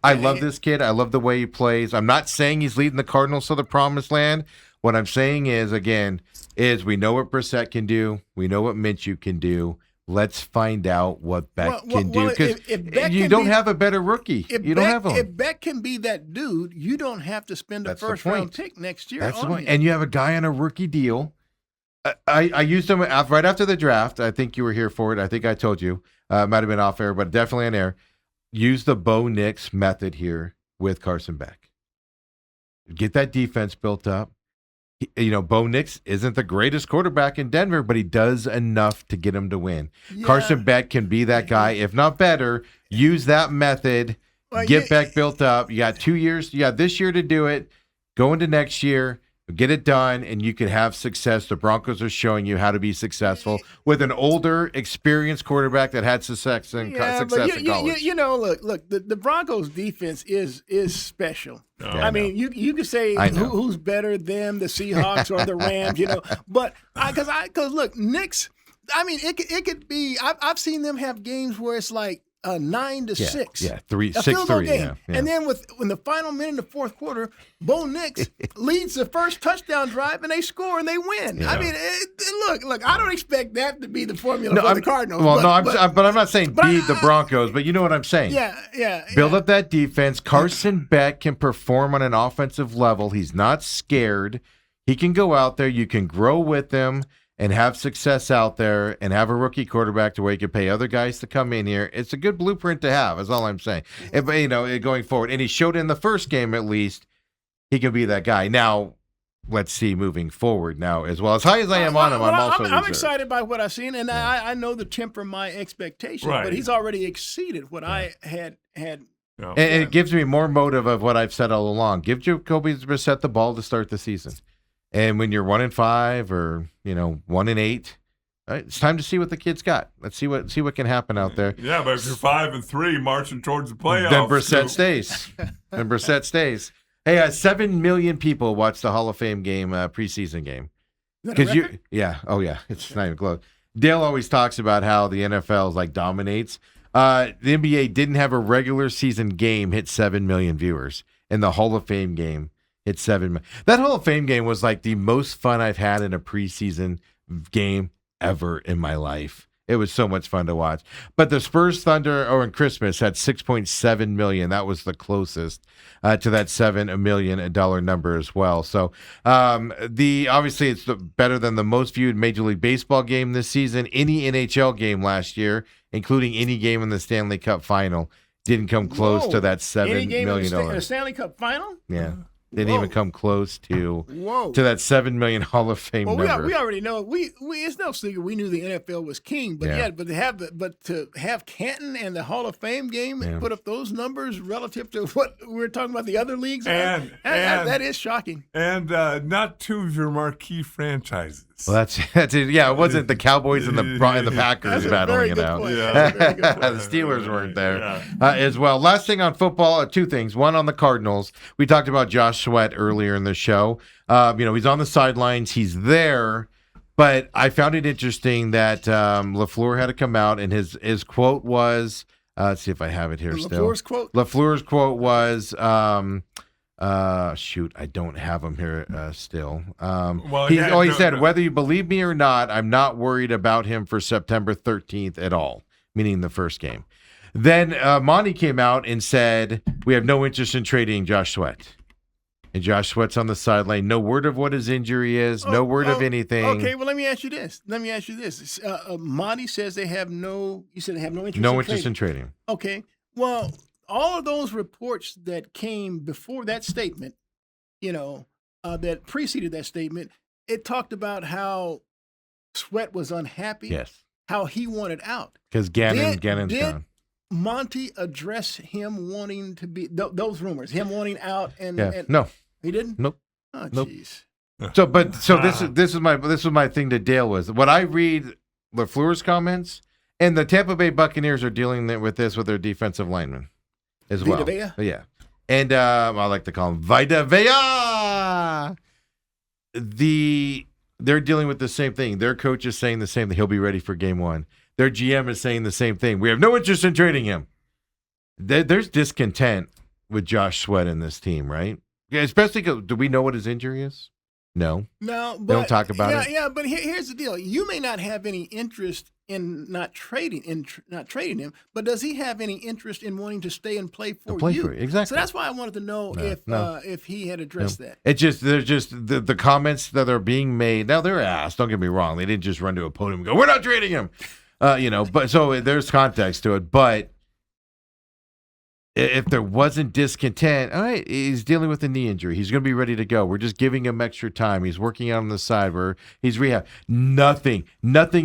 I love this kid. I love the way he plays. I'm not saying he's leading the Cardinals to the promised land. What I'm saying is, again, we know what Brissett can do. We know what Minshew can do. Let's find out what Beck can do, because if Beck you can don't be- have a better rookie. You don't have one. If Beck can be that dude, you don't have to spend a That's the first-round point. pick next year. That's the on point. him. And you have a guy on a rookie deal. I used him right after the draft. I think you were here for it. I think I told you. It might have been off air, but definitely on air. Use the Bo Nix method here with Carson Beck. Get that defense built up. Bo Nix isn't the greatest quarterback in Denver, but he does enough to get him to win. Yeah. Carson Beck can be that guy, if not better. Use that method. Well, Get Beck built up. You got 2 years. You got this year to do it. Go into next year. Get it done, and you can have success. The Broncos are showing you how to be successful with an older, experienced quarterback that had success in college. Look, the Broncos defense is special. Oh, I mean, you could say I know. who's better, them, the Seahawks or the Rams, But because look, Knicks. I mean, it could be. I've seen them have games where it's like 9-6. Yeah, A field goal 6-3. game. Yeah. And then in the final minute of the fourth quarter, Bo Nix leads the first touchdown drive, and they score and they win. Yeah. I mean, look, I don't expect that to be the formula for the Cardinals. Well, but, but I'm not saying beat the Broncos, but you know what I'm saying. Yeah. Build up that defense. Carson Beck can perform on an offensive level. He's not scared. He can go out there. You can grow with him and have success out there and have a rookie quarterback to where you can pay other guys to come in here. It's a good blueprint to have, is all I'm saying. Going forward. And he showed in the first game, at least, he can be that guy. Now, let's see moving forward now as well. As high as I am on him, I'm I'm excited by what I've seen, and I know to temper my expectations, Right. but he's already exceeded what I had. No. And it gives me more motive of what I've said all along. Give Jacoby Brissett the ball to start the season. And when you're 1-5 or 1-8, it's time to see what the kid's got. Let's see what can happen out there. Yeah, but if you're 5-3, marching towards the playoffs, Then Brissett stays. Hey, 7 million people watched the Hall of Fame game, preseason game. Is that a record? It's not even close. Dale always talks about how the NFL dominates. The NBA didn't have a regular season game hit 7 million viewers, and the Hall of Fame game hit 7 million. That Hall of Fame game was like the most fun I've had in a preseason game ever in my life. It was so much fun to watch. But the Spurs Thunder in Christmas had 6.7 million. That was the closest to that $7 million number as well. So obviously it's better than the most viewed Major League Baseball game this season. Any NHL game last year, including any game in the Stanley Cup final, didn't come close to that $7 Any game million. in the Stanley Cup final? Yeah. Didn't even come close to Whoa. that 7 million Hall of Fame Well, number. we already know it's no secret we knew the NFL was king, but to have Canton and the Hall of Fame game put up those numbers relative to what we were talking about the other leagues, that is shocking. And not two of your marquee franchises. Well, that's it. Yeah, it wasn't the Cowboys and the Packers That's a battling very it good out. point. Yeah. That's a very good point. The Steelers weren't there as well. Last thing on football, two things. One on the Cardinals. We talked about Josh Sweat earlier in the show. He's on the sidelines. He's there. But I found it interesting that LaFleur had to come out, and his quote was, let's see if I have it here still. LaFleur's quote? LaFleur's quote was, Shoot, I don't have him here still. Well, he yeah, said, no. whether you believe me or not, I'm not worried about him for September 13th at all, meaning the first game. Then Monty came out and said, we have no interest in trading Josh Sweat. And Josh Sweat's on the sideline. No word of what his injury is. No word of anything. Okay, well, let me ask you this. Monty says they have no. You said they have no interest. No interest in trading. Okay. Well, all of those reports that came before that statement, that preceded that statement, it talked about how Sweat was unhappy. Yes. How he wanted out. Because Gannon's gone. Monty address him wanting to be those rumors, him wanting out, and no, he didn't. Nope. Oh, Nope. jeez. This is my thing to Dale was what I read LaFleur's comments, and the Tampa Bay Buccaneers are dealing with this with their defensive linemen as well. Vita Vea? Yeah, and I like to call him Vita Vea. They're dealing with the same thing. Their coach is saying the same thing. He'll be ready for game one. Their GM is saying the same thing. We have no interest in trading him. There's discontent with Josh Sweat in this team, right? Yeah, especially because do we know what his injury is? No. No, but They don't talk about it. Yeah, but here's the deal. You may not have any interest in not trading him, but does he have any interest in wanting to stay and play for you? Exactly. So that's why I wanted to know if he had addressed that. It's just they're just the comments that are being made. Now they're asked. Don't get me wrong. They didn't just run to a podium and go, "We're not trading him." But so there's context to it. But if there wasn't discontent, all right, he's dealing with a knee injury. He's going to be ready to go. We're just giving him extra time. He's working out on the side where he's rehab. Nothing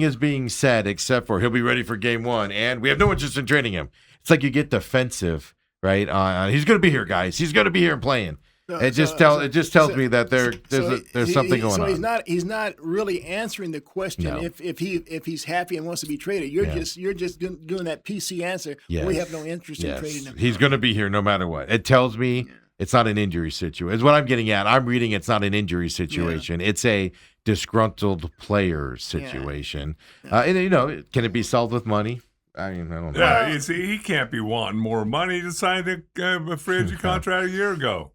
is being said except for he'll be ready for game one, and we have no interest in trading him. It's like you get defensive, right? He's going to be here, guys. He's going to be here and playing. It just tells me that there's something going on. So he's not really answering the question. No. If he's happy and wants to be traded, you're just doing that PC answer. Yes. We have no interest in trading him. He's going to be here no matter what. It tells me it's not an injury situation. Is what I'm getting at. I'm reading it's not an injury situation. Yeah. It's a disgruntled player situation. And can it be solved with money? I mean, I don't know. Yeah, you see, he can't be wanting more money to sign a free agent contract a year ago.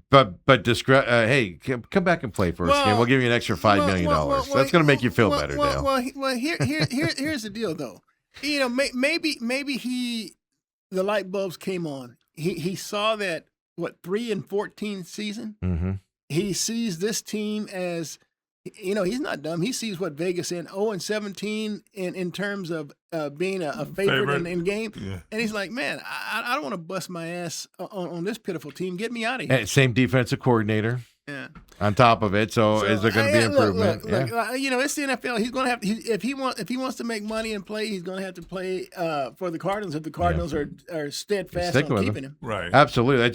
But hey, come back and play for us again. We'll give you an extra $5 million. That's going to make you feel better, Dale. Well, here's the deal, though. Maybe the light bulbs came on. He saw that 3-14 season. Mm-hmm. He sees this team as. He's not dumb. He sees what Vegas in 0-17 in terms of being a favorite in game. Yeah. And he's like, man, I don't want to bust my ass on this pitiful team. Get me out of here. And same defensive coordinator. Yeah. On top of it, so is there going to be improvement? Look, it's the NFL. He's going to have if he wants to make money and play, he's going to have to play for the Cardinals if the Cardinals are steadfast on keeping him. Right. Absolutely.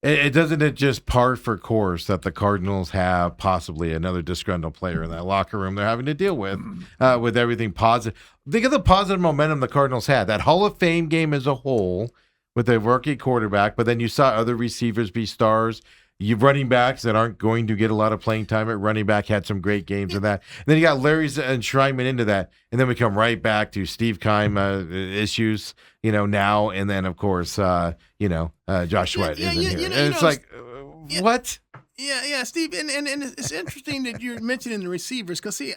It doesn't just par for course that the Cardinals have possibly another disgruntled player in that locker room they're having to deal with everything positive. Think of the positive momentum the Cardinals had. That Hall of Fame game as a whole with a rookie quarterback, but then you saw other receivers be stars. You running backs that aren't going to get a lot of playing time at running back had some great games in that. And then you got Larry's enshrinement into that. And then we come right back to Steve Keim issues, now. And then, of course, Josh Sweat is in here. And it's like, what? Yeah, Steve. And it's interesting that you're mentioning the receivers because, see,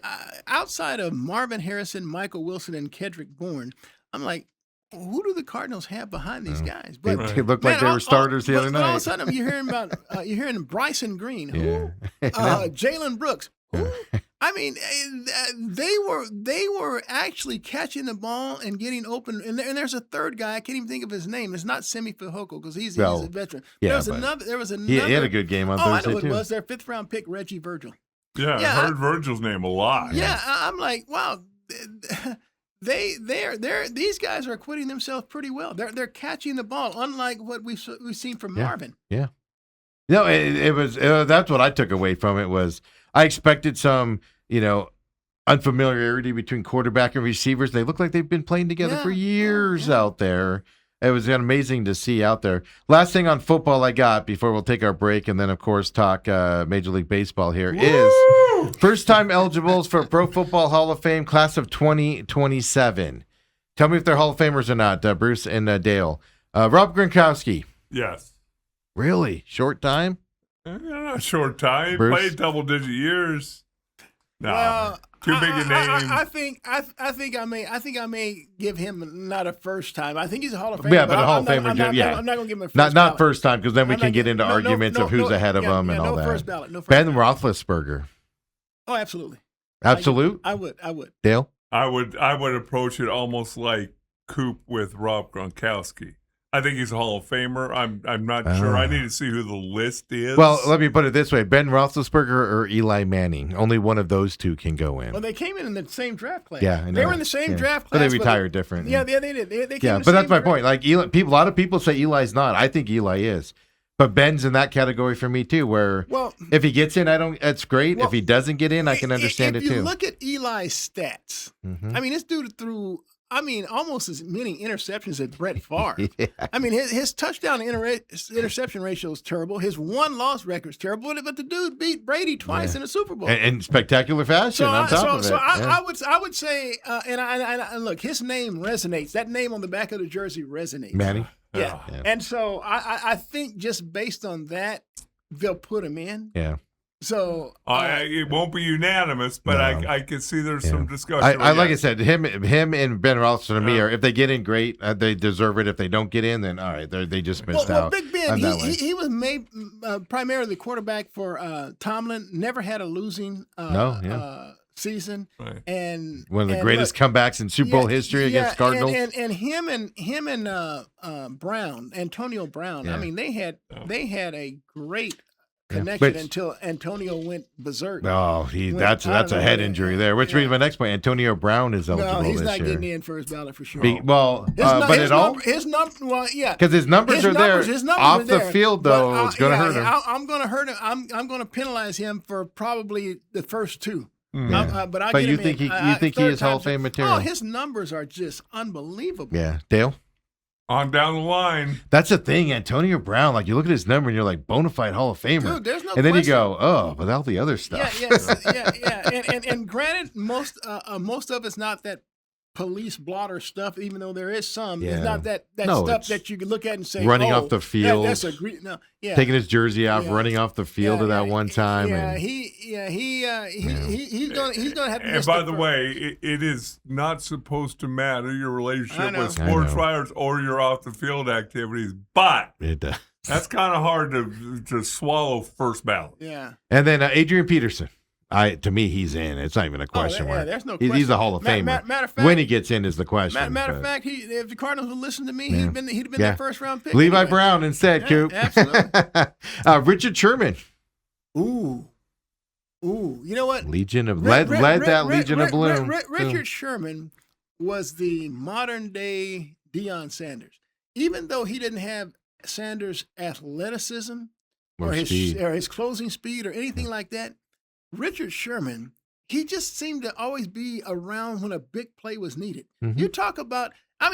outside of Marvin Harrison, Michael Wilson, and Kendrick Bourne, I'm like, who do the Cardinals have behind these guys? But they looked like they were starters the other night. All of a sudden, you're hearing Bryson Green, Jalen Brooks. Who? I mean, they were actually catching the ball and getting open. And there's a third guy. I can't even think of his name. It's not Semi Fehoko because he's a veteran. Yeah, there was another. He had a good game on Thursday I know too. it was their 5th round pick, Reggie Virgil. Yeah, I heard Virgil's name a lot. Yeah, I'm like, wow. These guys are acquitting themselves pretty well. They're catching the ball, unlike what we've seen from Marvin. Yeah. It was that's what I took away from it was I expected some unfamiliarity between quarterback and receivers. They look like they've been playing together for years out there. It was amazing to see out there. Last thing on football I got before we'll take our break and then, of course, talk Major League Baseball here is first-time eligibles for Pro Football Hall of Fame class of 2027. Tell me if they're Hall of Famers or not, Bruce and Dale. Rob Gronkowski. Yes. Really? Short time? A short time. He Bruce? played double-digit years. No, Well, too big a name. I think I may give him not a first time. I think he's a Hall of Famer. Yeah, but a Hall of Famer, I'm not yeah. going to give him a first Not ballot. first time, because then we I'm can not get giving- into arguments of who's ahead of him and all no that. First ballot. No first Ben ballot. Roethlisberger. Oh, absolutely. Absolute? I would. Dale? I would approach it almost like Coop with Rob Gronkowski. I think he's a Hall of Famer. I'm not sure. I need to see who the list is. Well, let me put it this way. Ben Roethlisberger or Eli Manning. Only one of those two can go in. Well, they came in the same draft class. Yeah, I know. They were in the same draft But class. they retired different. Yeah, they did. They came Yeah, in the but that's same my draft- point. Like Eli, a lot of people say Eli's not. I think Eli is. But Ben's in that category for me too, where Well, if he gets in, it's great. Well, if he doesn't get in, I can understand if it too. you look at Eli's stats, Mhm. I mean, this dude threw, almost as many interceptions as Brett Favre. Yeah. I mean, his touchdown to interception ratio is terrible. His one-loss record is terrible. But the dude beat Brady twice Yeah. in the Super Bowl. And spectacular fashion on top of it. Yeah. I would say, and look, his name resonates. That name on the back of the jersey resonates. Manning. Yeah. Yeah. And so I think just based on that, they'll put him in. Yeah. So it won't be unanimous, but No. I can see there's Yeah. some discussion. I like I said, him and Ben Roethlisberger to me are, if they get in, great. They deserve it. If they don't get in, then all right, they just missed well, out. Big Ben, I'm that way. he was made primarily the quarterback for Tomlin. Never had a losing season, Right. and One of the and greatest comebacks in Super Bowl history against Cardinals. And him and Brown, Antonio Brown. Yeah. I mean, they had a great Yeah. connection But- until Antonio went berserk. Oh, Went that's out a of head there. injury there. Which Yeah. brings my next point. Antonio Brown is eligible No, he's this not year. getting in first ballot for sure. But His at all, well, yeah. because his numbers His are there. numbers- his numbers Off are the there, field, but, though, it's going to hurt him. I'm going to hurt him. I'm going to penalize him for probably the first two. Yeah. But I But get you him think in, you think he third is Hall time of Fame through. material? Oh, his numbers are just unbelievable. Yeah, Dale. On down the line. That's the thing, Antonio Brown. Like you look at his number and you're like bona fide Hall of Famer. Dude, there's no and then question. you go, oh, but all the other stuff. Yeah. And granted, most of it's not that police blotter stuff, even though there is some. Yeah. It's not that No, stuff it's that you can look at and say, running oh, off the field, that's a great. No, yeah. Taking his jersey off, Yeah. running off the field at that one time. Yeah, and, he's gonna have to. And miss by the first. way, it is not supposed to matter your I relationship know. with I sports know. writers or your off the field activities, but it does. that's kind of hard to swallow first ballot. Yeah. And then Adrian Peterson. To me, he's in. It's not even a question. yeah, where there's no he's question. a Hall of Famer. Matter of fact, when he gets in is the question. matter of but- fact, if the Cardinals would listen to me, Yeah. he'd been Yeah. their first round pick. Levi anyway. Brown instead, Yeah, Coop. absolutely. Richard Sherman, Ooh, you know what? Legion of led that Legion of Bloom. Richard Sherman was the modern day Deion Sanders. Even though he didn't have Sanders' athleticism Or speed. or his closing speed or anything like that, Richard Sherman, he just seemed to always be around when a big play was needed. Mhm. You talk about,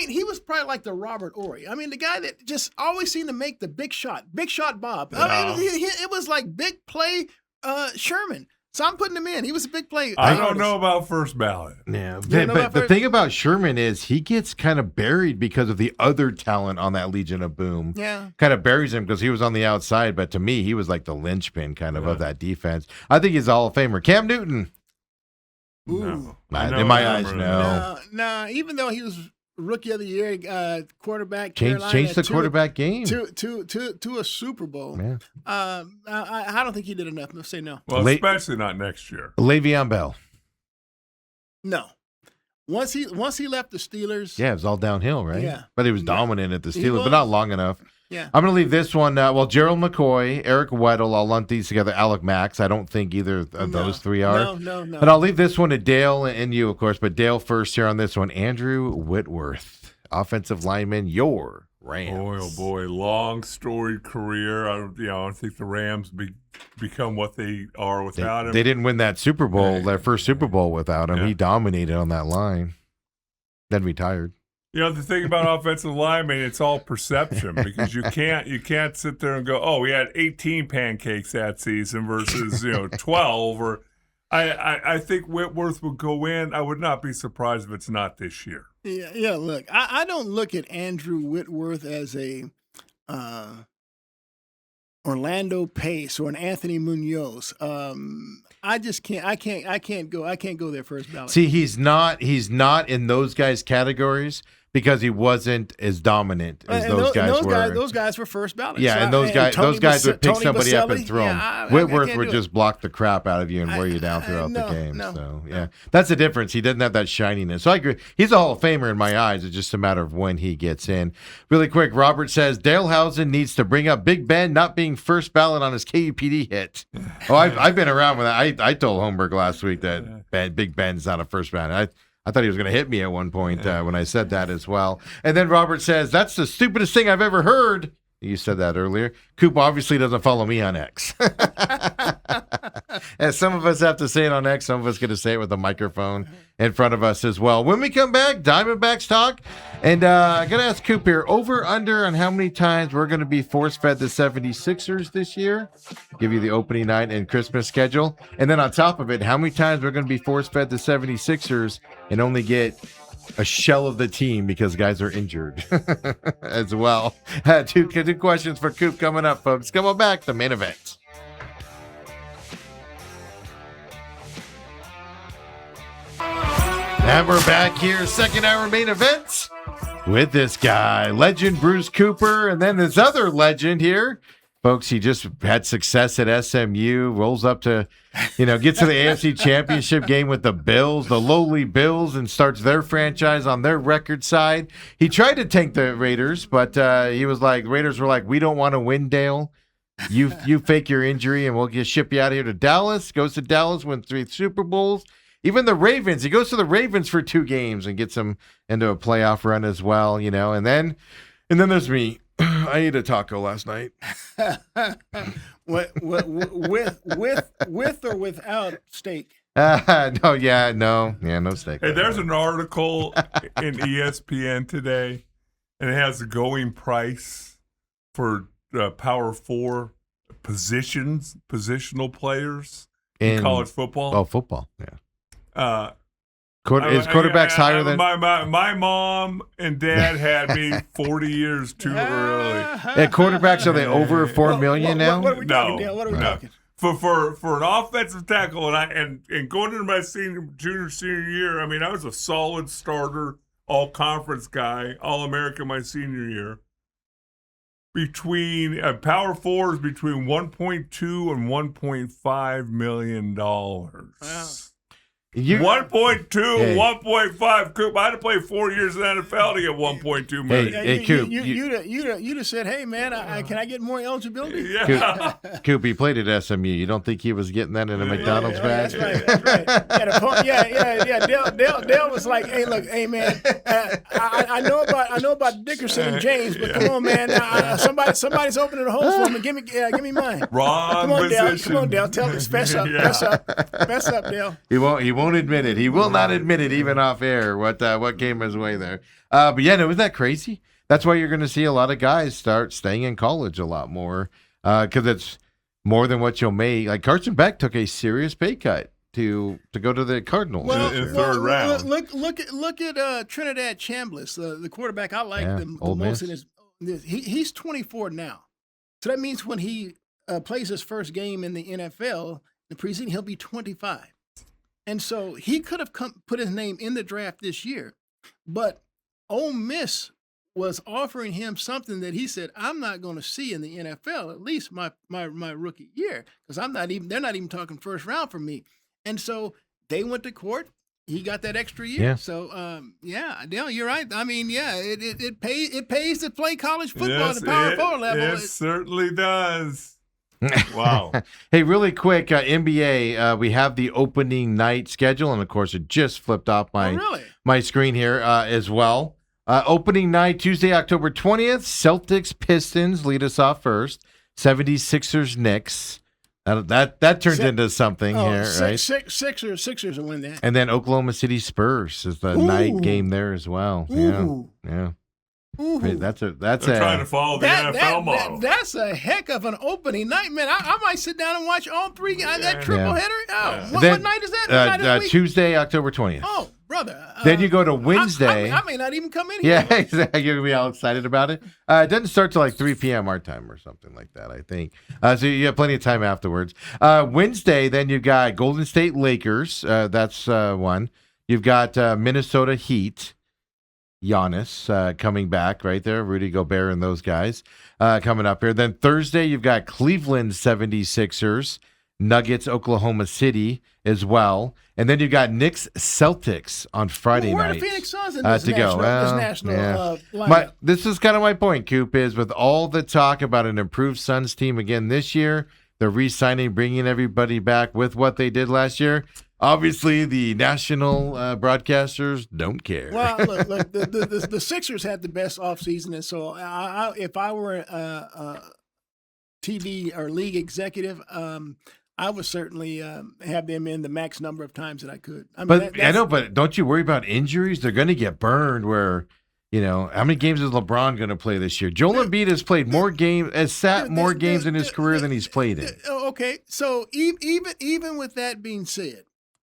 he was probably like the Robert Ory. The guy that just always seemed to make the big shot Bob. It was like big play Sherman. So I'm putting him in. He was a big play. I don't artist. know about first ballot. Yeah, You know but about the first- thing about Sherman is he gets kind of buried because of the other talent on that Legion of Boom. Yeah. Kind of buries him because he was on the outside, but to me, he was like the linchpin kind of that defense. I think he's a Hall of Famer. Cam Newton. Ooh. In my eyes, no. No, even though he was Rookie of the Year quarterback, Changed Carolina the quarterback game. to a Super Bowl. Yeah. I don't think he did enough. Let's say no. Well, Late- especially not next year. Le'Veon Bell. No. Once he left the Steelers. Yeah, it was all downhill, right? Yeah. But he was dominant at the He Steelers, was. but not long enough. Yeah. I'm going to leave this one. Gerald McCoy, Eric Weddle, I'll lump these together. Alec Max, I don't think either of those three are. No. But I'll leave this one to Dale and you, of course. But Dale first here on this one. Andrew Whitworth, offensive lineman, your Rams. Boy, long storied career. I don't think the Rams become what they are without him. They didn't win that Super Bowl, Right. their first Super Bowl without him. Yeah. He dominated on that line. Then retired. The thing about offensive linemen, it's all perception because you can't sit there and go, oh, we had 18 pancakes that season versus 12. Or I think Whitworth would go in. I would not be surprised if it's not this year. Yeah. Look, I don't look at Andrew Whitworth as a Orlando Pace or an Anthony Munoz. I just can't. I can't go there first ballot. See, he's not in those guys' categories because he wasn't as dominant as those guys were. Those guys were first ballot. Yeah, So and those guys would pick Tony somebody up and Baselli, throw him. yeah, I Whitworth can't would do it. just block the crap out of you and wear you down throughout the game. No. So yeah, that's the difference. He doesn't have that shininess. So I agree. He's a Hall of Famer in my eyes. It's just a matter of when he gets in. Really quick, Robert says Dalehausen needs to bring up Big Ben not being first ballot on his KUPD hit. Oh, I've been around with that. I told Holmberg last week that Big Ben's not a first ballot. I thought he was going to hit me at one point when I said that as well. And then Robert says, that's the stupidest thing I've ever heard. You said that earlier. Coop obviously doesn't follow me on X. And some of us have to say it on X. Some of us get to say it with a microphone in front of us as well. When we come back, Diamondbacks talk. And I got to ask Coop here, over, under on how many times we're going to be force-fed the 76ers this year. Give you the opening night and Christmas schedule. And then on top of it, how many times we're going to be force-fed the 76ers and only get a shell of the team because guys are injured as well. Two questions for Coop coming up, folks. Come on back, the main event. And we're back here, second hour main event with this guy, legend Bruce Cooper, and then this other legend here. Folks, he just had success at SMU, rolls up to, gets to the AFC Championship game with the Bills, the lowly Bills, and starts their franchise on their record side. He tried to tank the Raiders, but he was like, Raiders were like, we don't want to win, Dale. You fake your injury, and we'll just ship you out of here to Dallas. Goes to Dallas, wins 3 Super Bowls. Even the Ravens, he goes to the Ravens for 2 games and gets them into a playoff run as well, And then there's me. I ate a taco last night. with or without steak? No steak. Hey, there's an article in ESPN today, and it has the going price for Power 4 positional players in college football. Oh, football, yeah. Is quarterbacks higher than my mom and dad had me 40 years too early? At quarterbacks, are they over $4 million now? What are we talking, Dale? What are we talking? For an offensive tackle, and going into my senior year, I was a solid starter, all conference guy, all American my senior year. Between Power 4s between $1.2 and $1.5 million. Wow. 1.2, 1.5. Coop, I had to play 4 years in the NFL to get 1.2 million. Hey, Coop, you'd have said, "Hey, man, can I get more eligibility?" Yeah. Coop, he played at SMU. You don't think he was getting that in a McDonald's bag? That's right. Yeah. Dale was like, "Hey, look, hey, man, I know about Dickerson and James, but come on, man, somebody's opening the holes for me. Give me mine. Wrong position. Come on, Dale. Tell me, fess up, Dale. He won't admit it. He will not admit it, even off air, what came his way there. But yeah, no, isn't that crazy? That's why you're going to see a lot of guys start staying in college a lot more because it's more than what you'll make. Like Carson Beck took a serious pay cut to go to the Cardinals in the third round. Look at Trinidad Chambliss, the quarterback. I like the most in his. He's 24 now, so that means when he plays his first game in the NFL, the preseason, he'll be 25. And so he could have put his name in the draft this year, but Ole Miss was offering him something that he said, I'm not going to see in the NFL, at least my rookie year, because they're not even talking first round for me. And so they went to court. He got that extra year. Yeah. So, Dale, you're right. It pays to play college football at the Power 4 level. It certainly does. Wow. Hey, really quick, NBA, we have the opening night schedule, and of course it just flipped off my screen here as well. Opening night, Tuesday, October 20th, Celtics, Pistons lead us off first. 76ers, Knicks. That turns into something here, right? Sixers will win that. And then Oklahoma City Spurs is the night game there as well. Ooh. Yeah. Ooh. That's trying to follow the NFL model. That's a heck of an opening night, man. I might sit down and watch all three. That triple header. Oh, what night is that? Tuesday, October 20th. Oh, brother, Then you go to Wednesday. I may not even come in Yeah, here. exactly. You're gonna be all excited about it. It doesn't start till like 3 p.m. our time or something like that, I think. So you have plenty of time afterwards. Wednesday, then you've got Golden State Lakers. That's one. You've got Minnesota Heat. Giannis coming back right there. Rudy Gobert and those guys coming up here. Then Thursday, you've got Cleveland 76ers, Nuggets, Oklahoma City as well. And then you've got Knicks Celtics on Friday Where are night. the Phoenix Suns in this to go. national lineup? This is kind of my point, Coop, is with all the talk about an improved Suns team again this year, they're re-signing, bringing everybody back with what they did last year. Obviously, the national broadcasters don't care. Well, look, the Sixers had the best offseason, and so if I were a TV or league executive, I would certainly have them in the max number of times that I could. I mean, I know, but don't you worry about injuries? They're going to get burned. How many games is LeBron going to play this year? Joel Embiid has played more games, more games in his career than he's played in. Okay, so even with that being said,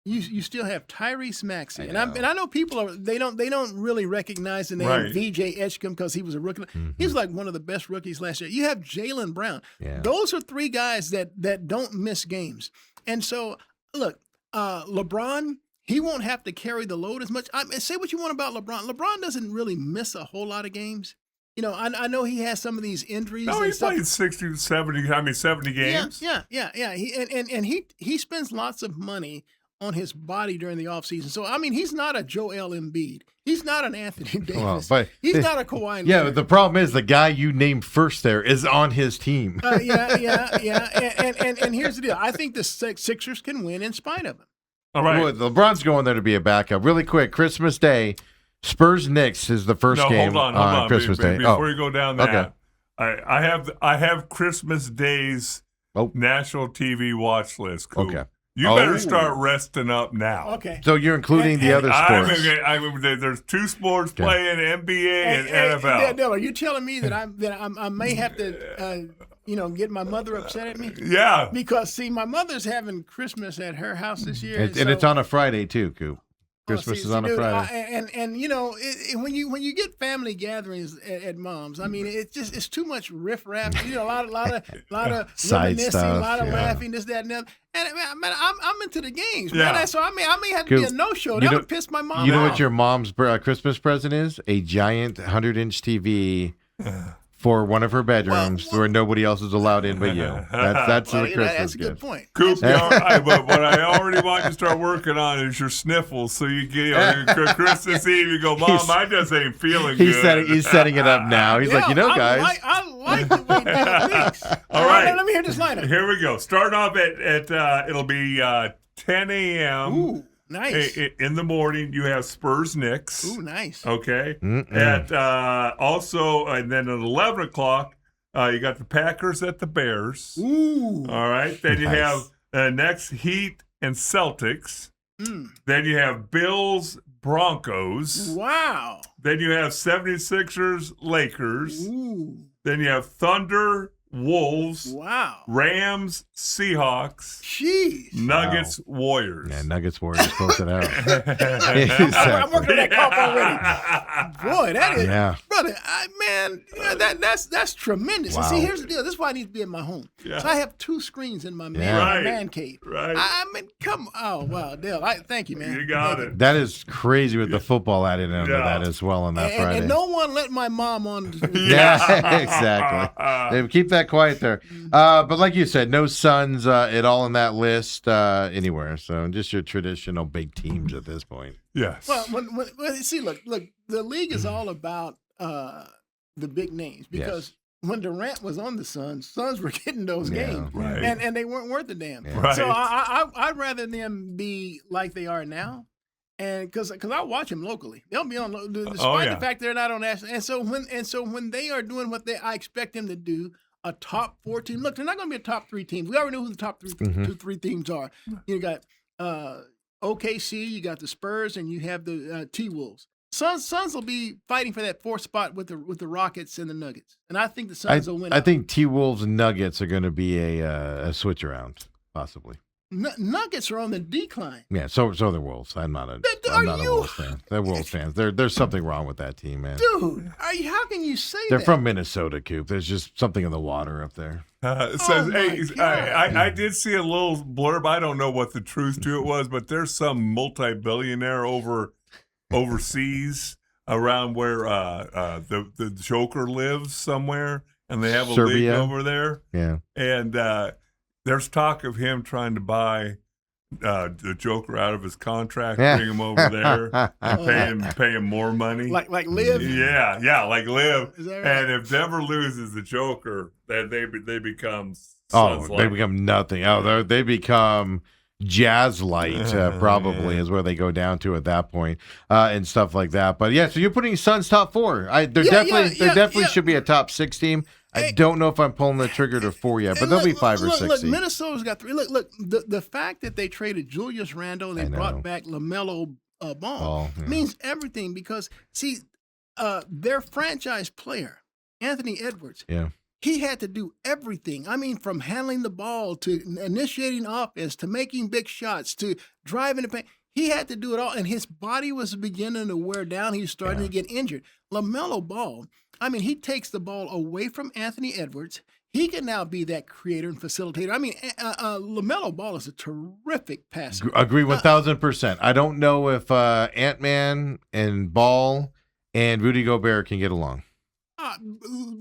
you still have Tyrese Maxey, and I know people they don't really recognize the name VJ Edgecombe because he was a rookie. Mm-hmm. He was like one of the best rookies last year. You have Jaylen Brown. Yeah. Those are three guys that don't miss games. And so look, LeBron, he won't have to carry the load as much. Say what you want about LeBron. LeBron doesn't really miss a whole lot of games. I know he has some of these injuries. No, he played 70 games. Yeah. He spends lots of money on his body during the offseason. So, I mean, he's not a Joel Embiid. He's not an Anthony Davis. He's not a Kawhi Leonard. Yeah, but the problem is the guy you named first there is on his team. Yeah. And here's the deal. I think the Sixers can win in spite of him. All right. Well, LeBron's going there to be a backup. Really quick, Christmas Day, Spurs-Knicks is the first game hold on. Christmas Day. Before you go down that, Okay. I have Christmas Day's national TV watch list. Cool. Okay. You better start resting up now. Okay. So you're including the other sports. There's two sports playing, NBA and NFL. Dale, are you telling me that I may have to get my mother upset at me? Yeah. Because see, my mother's having Christmas at her house this year, and it's on a Friday too, Coop. Christmas is on a Friday. When you get family gatherings at mom's, I mean, it's too much riffraff. A lot of Side reminiscing, stuff, a lot of laughing, this, that, and that. And man, I'm into the games, man. Yeah. So I may have to be a no-show. That would piss my mom off. You know what your mom's Christmas present is? A giant 100-inch TV for one of her bedrooms where nobody else is allowed in but you. That's the Christmas that's a gift. good point. Coop, but what I already want you to start working on is your sniffles. So you get Christmas Eve, you go, Mom, I just ain't feeling good. He's setting it up now. He's like, guys. I like the way Dale thinks. All right. Let me hear this lineup. Here we go. Start off at it'll be 10 a.m. Ooh, nice. In the morning, you have Spurs-Knicks. Ooh, nice. Okay. At also, and then at 11 o'clock, you got the Packers at the Bears. Ooh. All right. Then you Nice. have next Heat and Celtics. Then you have Bills Broncos. Wow. Then you have 76ers Lakers. Ooh. Then you have Thunder Wolves. Wow. Rams Seahawks. Jeez. Nuggets Warriors. Yeah, Nuggets Warriors close it out. I'm working on that cop already. Boy, that is, brother, that's tremendous. Wow. And see, here's the deal. This is why I need to be in my home. Yeah. So I have two screens in my Yeah. man cave. Right. I mean, oh, wow, Dale, thank you, man. You got it. That is crazy with the football added into Yeah. that as well on that Friday. And no one let my mom on. Yeah, exactly. Keep that quiet there. But like you said, no Suns at all in that list anywhere. So just your traditional big teams at this point. Yes. Well, see, look, the league is all about the big names because when Durant was on the Suns were getting those games, right. and they weren't worth a damn. Yeah. Right. So I'd rather them be like they are now. And because I watch them locally, they'll be on despite the fact they're not on national. And so when they are doing what I expect them to do, a top 4 team. Look, they're not going to be a top 3 team. We already know who the top three teams are. You got OKC, you got the Spurs, and you have the T-Wolves. Suns will be fighting for that 4th spot with the Rockets and the Nuggets, and I think the Suns will win. I think T-Wolves and Nuggets are going to be a switch around, possibly. Nuggets are on the decline. Yeah, so the Wolves. I'm not a Wolves fan. They're Wolves fans. There's something wrong with that team, man. Dude, how can you say They're that? from Minnesota, Coop. There's just something in the water up there. It says, my hey, God. I did see a little blurb. I don't know what the truth to it was, but there's some multi-billionaire overseas around where the Joker lives somewhere, and they have a league Serbia? over there. Yeah. And there's talk of him trying to buy the Joker out of his contract, bring him over there, and pay him more money. Like Liv? Yeah, like Liv. Is that right? And if Denver loses the Joker, then they become They become nothing. Oh, they become Jazz Light, probably is where they go down to at that point, and stuff like that. But yeah, so you're putting Suns top 4. They definitely should be a top 6 team. I don't know if I'm pulling the trigger to 4 yet, but they'll be 5 or 6. Look, Minnesota's got 3. Look, the fact that they traded Julius Randle and they brought back LaMelo Ball means everything because, see, their franchise player, Anthony Edwards, he had to do everything. I mean, from handling the ball to initiating offense to making big shots to driving the paint. He had to do it all, and his body was beginning to wear down. He was starting to get injured. LaMelo Ball, I mean, he takes the ball away from Anthony Edwards. He can now be that creator and facilitator. I mean, LaMelo Ball is a terrific passer. Agree 1,000%. I don't know if Ant-Man and Ball and Rudy Gobert can get along.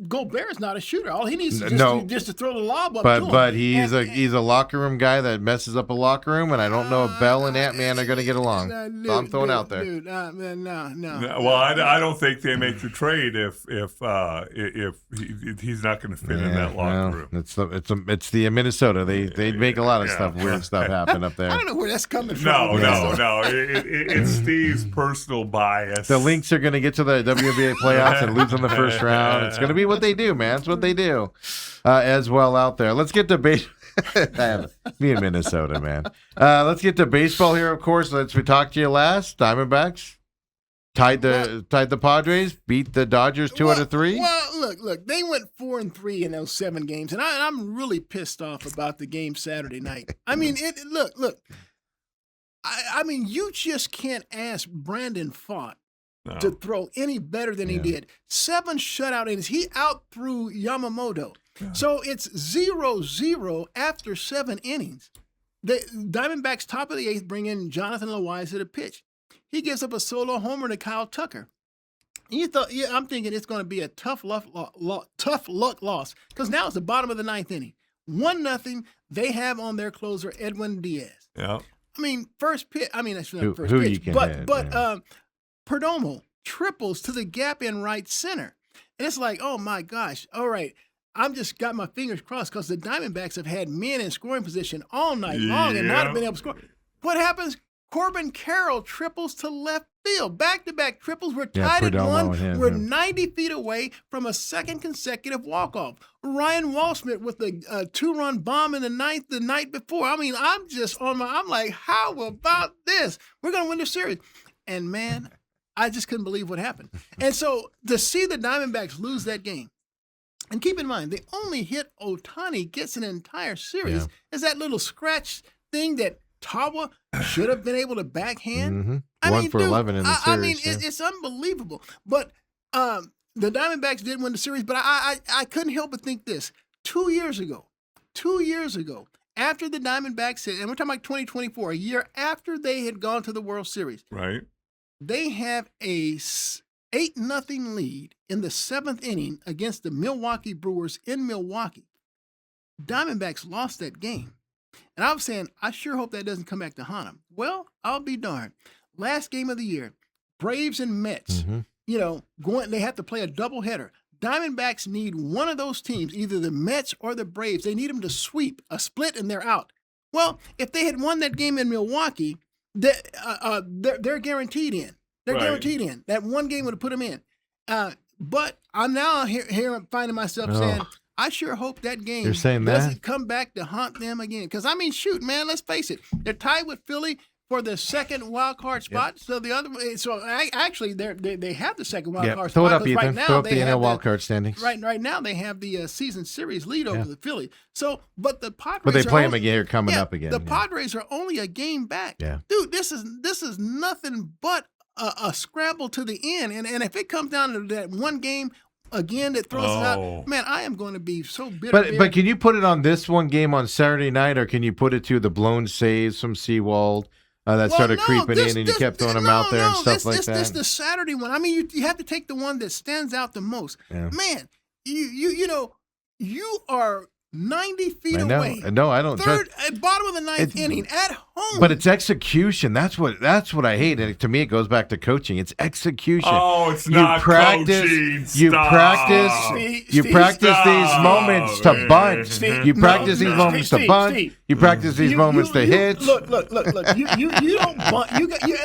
Gobert's not a shooter. All he needs is just to throw the lob up to him. But he's a locker room guy that messes up a locker room, and I don't know if Bell and Ant-Man are going to get along. So I'm throwing out there. No. Well, I don't think they make the trade if he's not going to fit in that locker room. It's the Minnesota. They make a lot of weird stuff happen up there. I don't know where that's coming from. No. It's Steve's personal bias. The Lynx are going to get to the WNBA playoffs and lose in the first round. It's going to be what they do, man. It's what they do as well out there. Let's get to baseball. Me in Minnesota, man. Let's get to baseball here, of course. Since we talked to you last, Diamondbacks tied the Padres, beat the Dodgers 2 out of 3. Well, look, they went 4-3 in those 7 games, and I'm really pissed off about the game Saturday night. I mean, look. I mean, you just can't ask Brandon Pfaadt to throw any better than he did. 7 shutout innings. He out-threw Yamamoto. So it's 0-0 after 7 innings. The Diamondbacks, top of the 8th, bring in Jonathan Loaiza to pitch. He gives up a solo homer to Kyle Tucker. I'm thinking it's going to be a tough luck loss because now it's the bottom of the 9th inning. 1-0. They have on their closer Edwin Diaz. Yeah. I mean, first pitch. I mean, that's not first who pitch. You can hit, Perdomo triples to the gap in right center. And it's like, oh my gosh, all right. I'm just got my fingers crossed because the Diamondbacks have had men in scoring position all night long and not been able to score. What happens? Corbin Carroll triples to left field. Back-to-back triples. We're tied at 1. We're 90 feet away from a second consecutive walk-off. Ryan Walsmith with a 2-run bomb in the 9th the night before. I mean, I'm like, how about this? We're going to win the series. And man, I just couldn't believe what happened. And so to see the Diamondbacks lose that game, and keep in mind, the only hit Ohtani gets an entire series is that little scratch thing that Tawa should have been able to backhand. Mm-hmm. 1 for 11 in the series. I mean, it's unbelievable. But the Diamondbacks did win the series, but I couldn't help but think this. 2 years ago, after the Diamondbacks hit, and we're talking about 2024, a year after they had gone to the World Series. Right. They have a 8-0 lead in the 7th inning against the Milwaukee Brewers in Milwaukee. Diamondbacks lost that game. And I was saying, I sure hope that doesn't come back to haunt them. Well, I'll be darned. Last game of the year, Braves and Mets, they have to play a doubleheader. Diamondbacks need one of those teams, either the Mets or the Braves. They need them to sweep a split and they're out. Well, if they had won that game in Milwaukee, they're guaranteed in. They're guaranteed in. That one game would have put them in. But I'm now here finding myself saying, I sure hope that game doesn't come back to haunt them again. Because, I mean, shoot, man, let's face it. They're tied with Philly. for the second wild card spot. So the other, actually, they have the second wild card Throw spot. it up, 'cause Ethan. right now Throw up they the have NL wild card standings. Right now they have the season series lead over the Phillies. So, but the Padres. But they play them only, again here coming up again. The Padres are only a game back. Yeah. Dude, this is nothing but a scramble to the end. And if it comes down to that one game again that throws us out, man, I am going to be so bitter. But can you put it on this one game on Saturday night, or can you put it to the blown saves from Seawald that started creeping in, and you kept throwing them out there and stuff like that? This the Saturday one. I mean, you have to take the one that stands out the most. Yeah. Man, you are 90 feet I know. away. No, I don't. At bottom of the ninth inning at home. But it's execution. That's what I hate. And to me, it goes back to coaching. It's execution. Oh, it's not coaching. You Stop. practice. You Steve, practice stop. these moments to bunt. Steve, You practice these moments to bunt. Steve. You practice these moments to hit. Look. You don't bunt.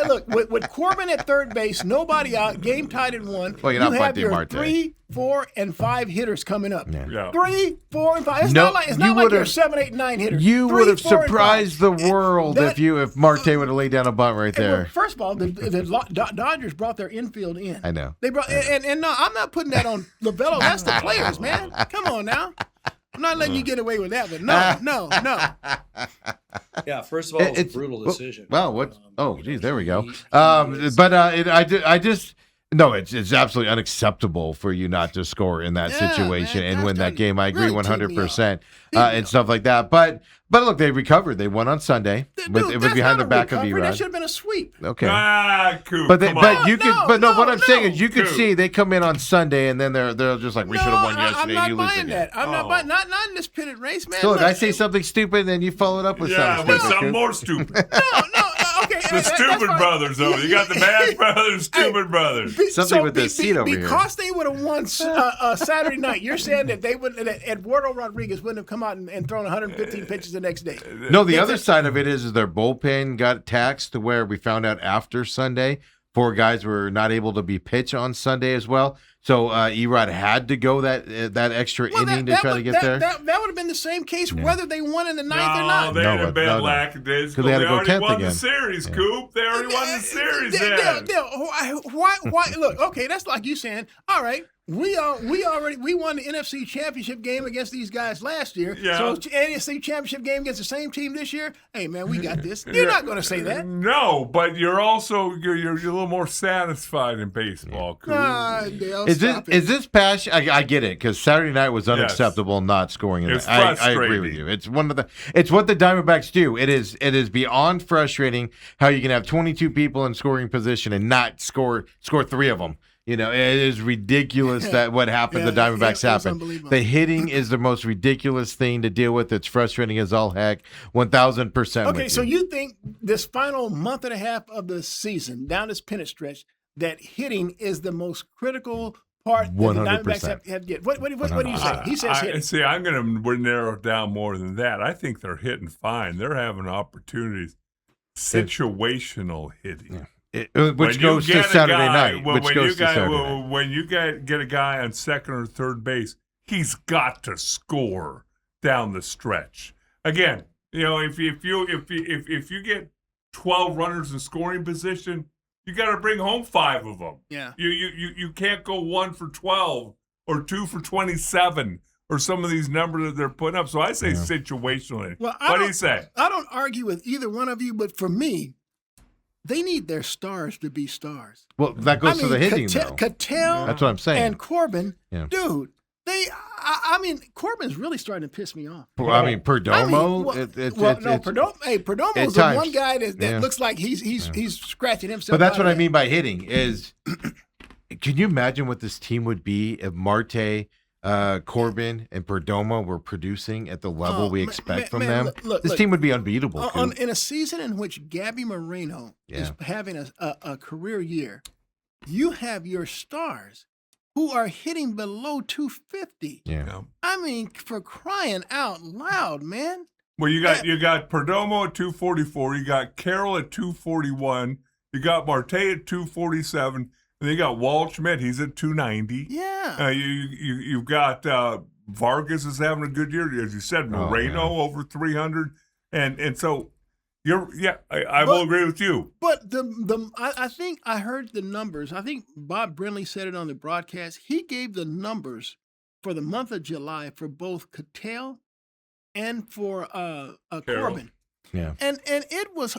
Look with Corbin at third base, nobody out, game tied at 1. Well, you're you not have bunting your Marte. 3, 4, and 5 hitters coming up. Yeah. 3, 4, and 5. It's No, not like you your would've- 7, 8, 9 hitters. You 3, would have 4, and 5. surprised the world if Marte would have laid down a bunt right Well, there. first of all, the Dodgers brought their infield in. I know. They brought and no, I'm not putting that on Lovello. That's the players, man. Come on now. I'm not letting you get away with that, but no. Yeah, first of all, it's a It's- brutal decision. Well, what? Oh, geez, there we go. he is- No, it's absolutely unacceptable for you not to score in that Yeah, situation man, and gosh, win that that game. I agree really ticked me 100% off. and stuff like that. But look, they recovered. They won on Sunday. Dude, It was that's behind not the a back of recovery. That E-Rod. should have been a sweep. Okay. Coop, But come what on. I'm saying is you could Coop. see they come in on Sunday and then they're just like we should have won yesterday. I'm and not you lose buying again. that. I'm not Oh. buying not in this pitted race, man. So look, Look, I say something stupid and then you follow it up with Yeah, something with stupid. something Coop. more stupid. okay. The that's stupid fine. brothers over. You got the bad brothers, stupid brothers. Something with the seat over here. Because they would have won Saturday night, you're saying that that Eduardo Rodriguez wouldn't have come out and thrown 115 pitches the next day. No, the other side of it is their bullpen got taxed to where we found out after Sunday 4 guys were not able to be pitched on Sunday as well. So E-Rod had to go that extra inning to try to get there. That would have been the same case whether they won in the ninth or No, not. they'd No, have been no. lackadaisical. 'Cause they had to They go already 10th won again. the series, Yeah. Coop. They already won the series then. Why? Look, okay, that's like you saying, all right, we won the NFC Championship game against these guys last year. Yeah. So NFC Championship game against the same team this year. Hey man, we got this. You're not going to say that. No, but you're also you're a little more satisfied in baseball, Coop. Dale, Is stop it. this passion? I get it because Saturday night was unacceptable not scoring in It's that. I agree with frustrating. you. It's what the Diamondbacks do. It is beyond frustrating how you can have 22 people in scoring position and not score 3 of them. You know, it is ridiculous that what happened. Yeah, the Diamondbacks it was happened. unbelievable. The hitting is the most ridiculous thing to deal with. It's frustrating as all heck. 1,000%. Okay, with so you. you think this final month and a half of the season, down this pennant stretch, that hitting is the most critical part that the 100%. Diamondbacks have to get? What do you say? He says hitting. See, I'm going to narrow it down more than that. I think they're hitting fine. They're having opportunities. Situational hitting. Which When you goes to get a Saturday guy- night. when- Which when goes you to got- Saturday night. When you get a guy on second or third base, he's got to score down the stretch. Again, you know, if you get 12 runners in scoring position, you got to bring home 5 of them. Yeah. You can't go 1 for 12 or 2 for 27 or some of these numbers that they're putting up. So I say situationally. Well, What do you say? I don't argue with either one of you, but for me, they need their stars to be stars. Well, that goes to the hitting, though. Cattell That's what I'm saying. and Corbin, Yeah. dude, Corbin's really starting to piss me off. I mean, Perdomo. Perdomo's at the times. one guy that Yeah. looks like he's scratching himself. But that's out what of I that. mean by hitting is. Can you imagine what this team would be if Marte, Corbin, and Perdomo were producing at the level we expect from them? Look, This team would be unbeatable. Coop. in a season in which Gabby Moreno is having a career year, you have your stars who are hitting below 250. Yeah. I mean, for crying out loud, man. Well, you got Perdomo at 244, you got Carroll at 241, you got Marte at 247, and you got Waldschmidt, he's at 290. Yeah. You've got Vargas is having a good year, as you said. Moreno over 300, and so I will agree with you. But I think I heard the numbers. I think Bob Brenly said it on the broadcast. He gave the numbers for the month of July for both Cattell and for Corbin. Yeah. And it was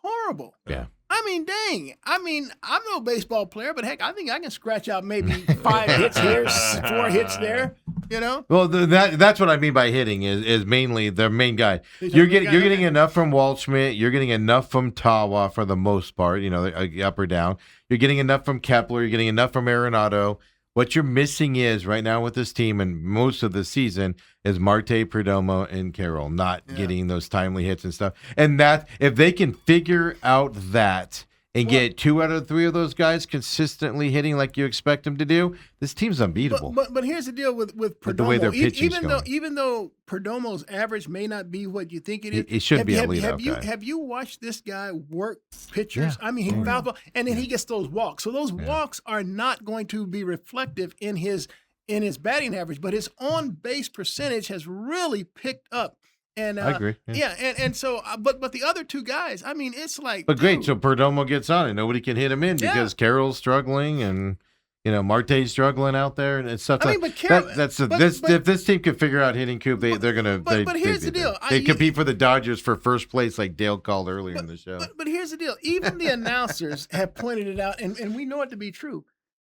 horrible. Yeah. I mean, dang. I mean, I'm no baseball player, but heck, I think I can scratch out maybe 5 hits here, 4 hits there. You know. Well, that's what I mean by hitting is mainly their main guy. You're getting enough from Waldschmidt. You're getting enough from Tawa for the most part. You know, up or down. You're getting enough from Kepler. You're getting enough from Arenado. What you're missing is right now with this team and most of the season is Marte, Perdomo, and Carroll not getting those timely hits and stuff. And that if they can figure out that and get 2 out of 3 of those guys consistently hitting like you expect them to do, this team's unbeatable. But here's the deal with Perdomo. The way their pitching's even though Perdomo's average may not be what you think it is, it should be a leadoff guy. Have you watched this guy work pitchers? Yeah. I mean, he fouls ball, and then he gets those walks. So those walks are not going to be reflective in his batting average, but his on base percentage has really picked up. And I agree. Yeah, and so, but the other 2 guys, I mean, it's like. But great, so Perdomo gets on and nobody can hit him in because Carroll's struggling and Marte's struggling out there and stuff. I mean, but Carroll, if this team could figure out hitting Coop, they're gonna. But here's the deal: they compete for the Dodgers for first place, like Dale called earlier in the show. But here's the deal: even the announcers have pointed it out, and we know it to be true.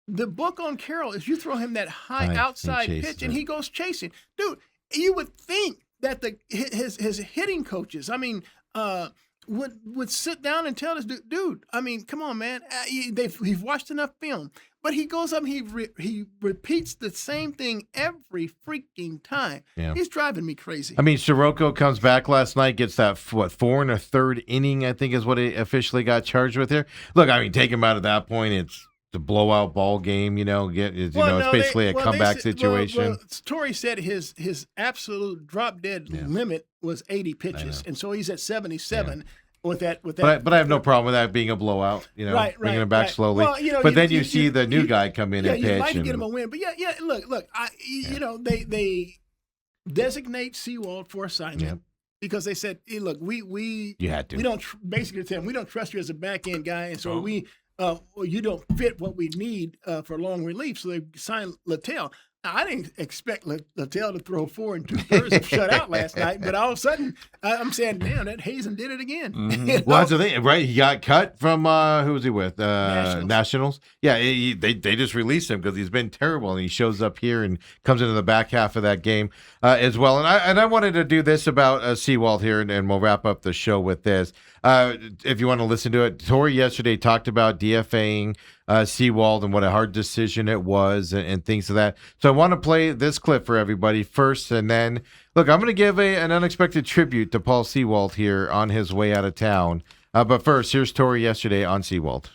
The book on Carroll is you throw him that high outside pitch and he goes chasing. Dude, you would think that his hitting coaches, I mean, would sit down and tell this dude, I mean, come on, man. He's watched enough film. But he goes up and he repeats the same thing every freaking time. Yeah. He's driving me crazy. I mean, Sirocco comes back last night, gets that 4 1/3 inning, I think is what he officially got charged with here. Look, I mean, take him out at that point, it's a blowout ball game, it's basically a comeback situation. Well, Torrey said his absolute drop dead limit was 80 pitches, and so he's at 77 with that. But I have no problem with that being a blowout. Bringing him back slowly. Well, but then you see the new guy come in and pitch. You'd like to get him a win, but look. They designate Sewald for assignment. Because they said, hey, look, we had to. We don't basically tell him we don't trust you as a back end guy, and so you don't fit what we need for long relief. So they signed Littell. Now, I didn't expect Littell to throw 4 2/3 of shutout last night, but all of a sudden I'm saying, damn, that Hazen did it again. Mm-hmm. Well, that's the thing, right? He got cut from who was he with? Nationals. Yeah, they just released him because he's been terrible, and he shows up here and comes into the back half of that game as well. And I wanted to do this about Sewald here, and we'll wrap up the show with this. If you want to listen to it, Torrey yesterday talked about DFAing Sewald and what a hard decision it was and things of that. So I want to play this clip for everybody first, and then, look, I'm going to give an unexpected tribute to Paul Sewald here on his way out of town. But first, here's Torrey yesterday on Sewald.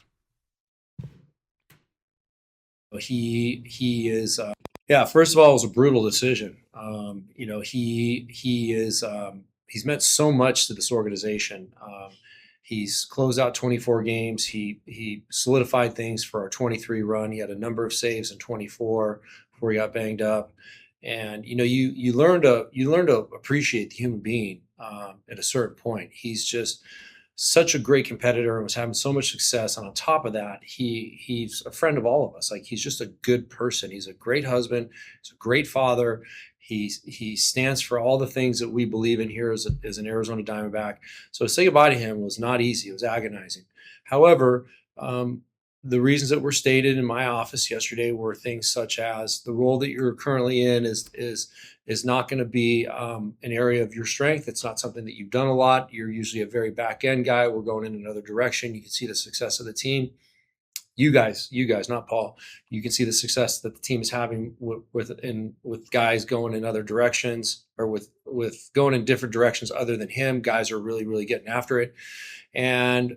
He is, first of all, it was a brutal decision. He's meant so much to this organization. He's closed out 24 games. He solidified things for our 23 run. He had a number of saves in 24 before he got banged up. And you learn to appreciate the human being at a certain point. He's just such a great competitor and was having so much success. And on top of that, he's a friend of all of us. Like, he's just a good person. He's a great husband. He's a great father. He stands for all the things that we believe in here as an Arizona Diamondback. So to say goodbye to him was not easy. It was agonizing. However, the reasons that were stated in my office yesterday were things such as the role that you're currently in is not going to be an area of your strength. It's not something that you've done a lot. You're usually a very back end guy. We're going in another direction. You can see the success of the team. You guys, not Paul. You can see the success that the team is having with guys going in other directions, or with going in different directions other than him. Guys are really, really getting after it, and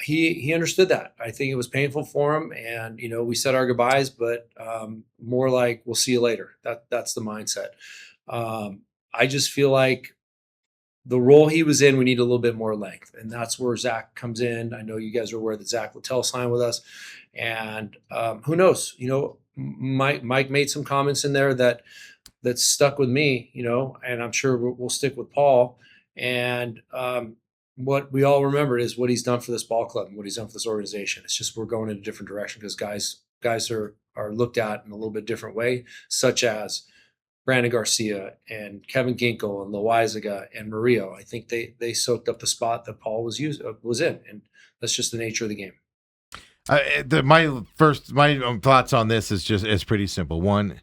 he understood that. I think it was painful for him, and we said our goodbyes, but more like we'll see you later. That's the mindset. I just feel like the role he was in, we need a little bit more length. And that's where Zach comes in. I know you guys are aware that Zach Littell signed with us. And who knows? Mike made some comments in there that stuck with me, and I'm sure we'll stick with Paul. And what we all remembered is what he's done for this ball club and what he's done for this organization. It's just we're going in a different direction because guys are looked at in a little bit different way, such as Brandon Garcia and Kevin Ginkel and Loizaga and Murillo. I think they soaked up the spot that Paul was in, and that's just the nature of the game. My thoughts on this is pretty simple. One,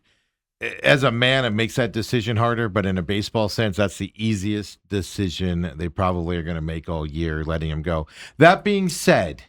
as a man, it makes that decision harder, but in a baseball sense, that's the easiest decision they probably are going to make all year, letting him go. That being said,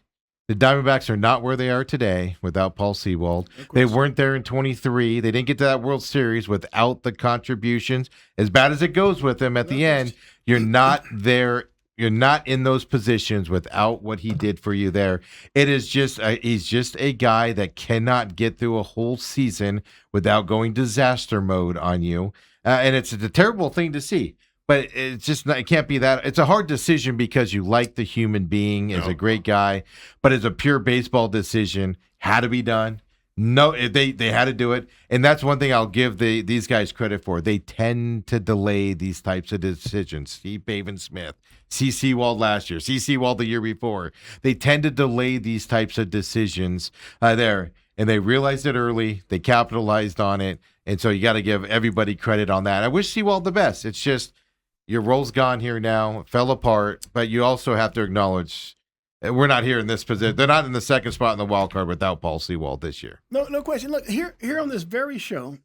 the Diamondbacks are not where they are today without Paul Sewald. They weren't there in 23. They didn't get to that World Series without the contributions. As bad as it goes with him at the end, you're not there. You're not in those positions without what he did for you there. It is just he's just a guy that cannot get through a whole season without going disaster mode on you, and it's a terrible thing to see. But it's just it can't be that. It's a hard decision because you like the human being, is a great guy, but as a pure baseball decision, had to be done. No, they had to do it, and that's one thing I'll give these guys credit for. They tend to delay these types of decisions. Steve Pavin-Smith, C. Sewald last year, C. Sewald the year before. They tend to delay these types of decisions there, and they realized it early. They capitalized on it, and so you got to give everybody credit on that. I wish Sewald the best. It's just your role's gone here now, it fell apart, but you also have to acknowledge we're not here in this position. They're not in the second spot in the wild card without Paul Sewald this year. No question. Look, here on this very show,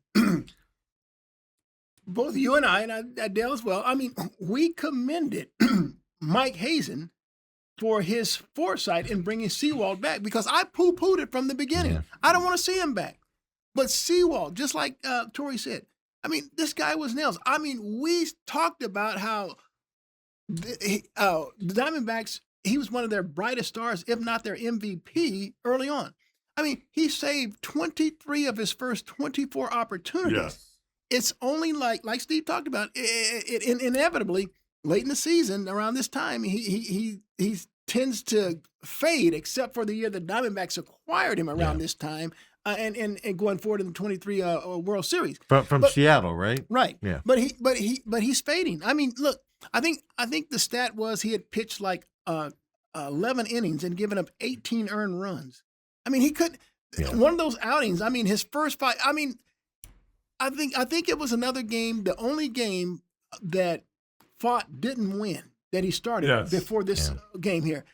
both you and Dale as well, I mean, we commended Mike Hazen for his foresight in bringing Sewald back because I poo-pooed it from the beginning. Yeah. I don't want to see him back. But Sewald, just like Tori said, I mean, this guy was nails. I mean, we talked about how the Diamondbacks, he was one of their brightest stars, if not their MVP early on. I mean, he saved 23 of his first 24 opportunities. Yes. It's only like Steve talked about, it inevitably, late in the season, around this time, he tends to fade, except for the year the Diamondbacks acquired him around this time. And going forward in the 23 World Series From Seattle, right? Right. Yeah. But he's fading. I mean, look, I think the stat was he had pitched like 11 innings and given up 18 earned runs. I mean, he could one of those outings. I mean, his first 5. I mean, I think it was another game, the only game that Fott didn't win that he started before this game here.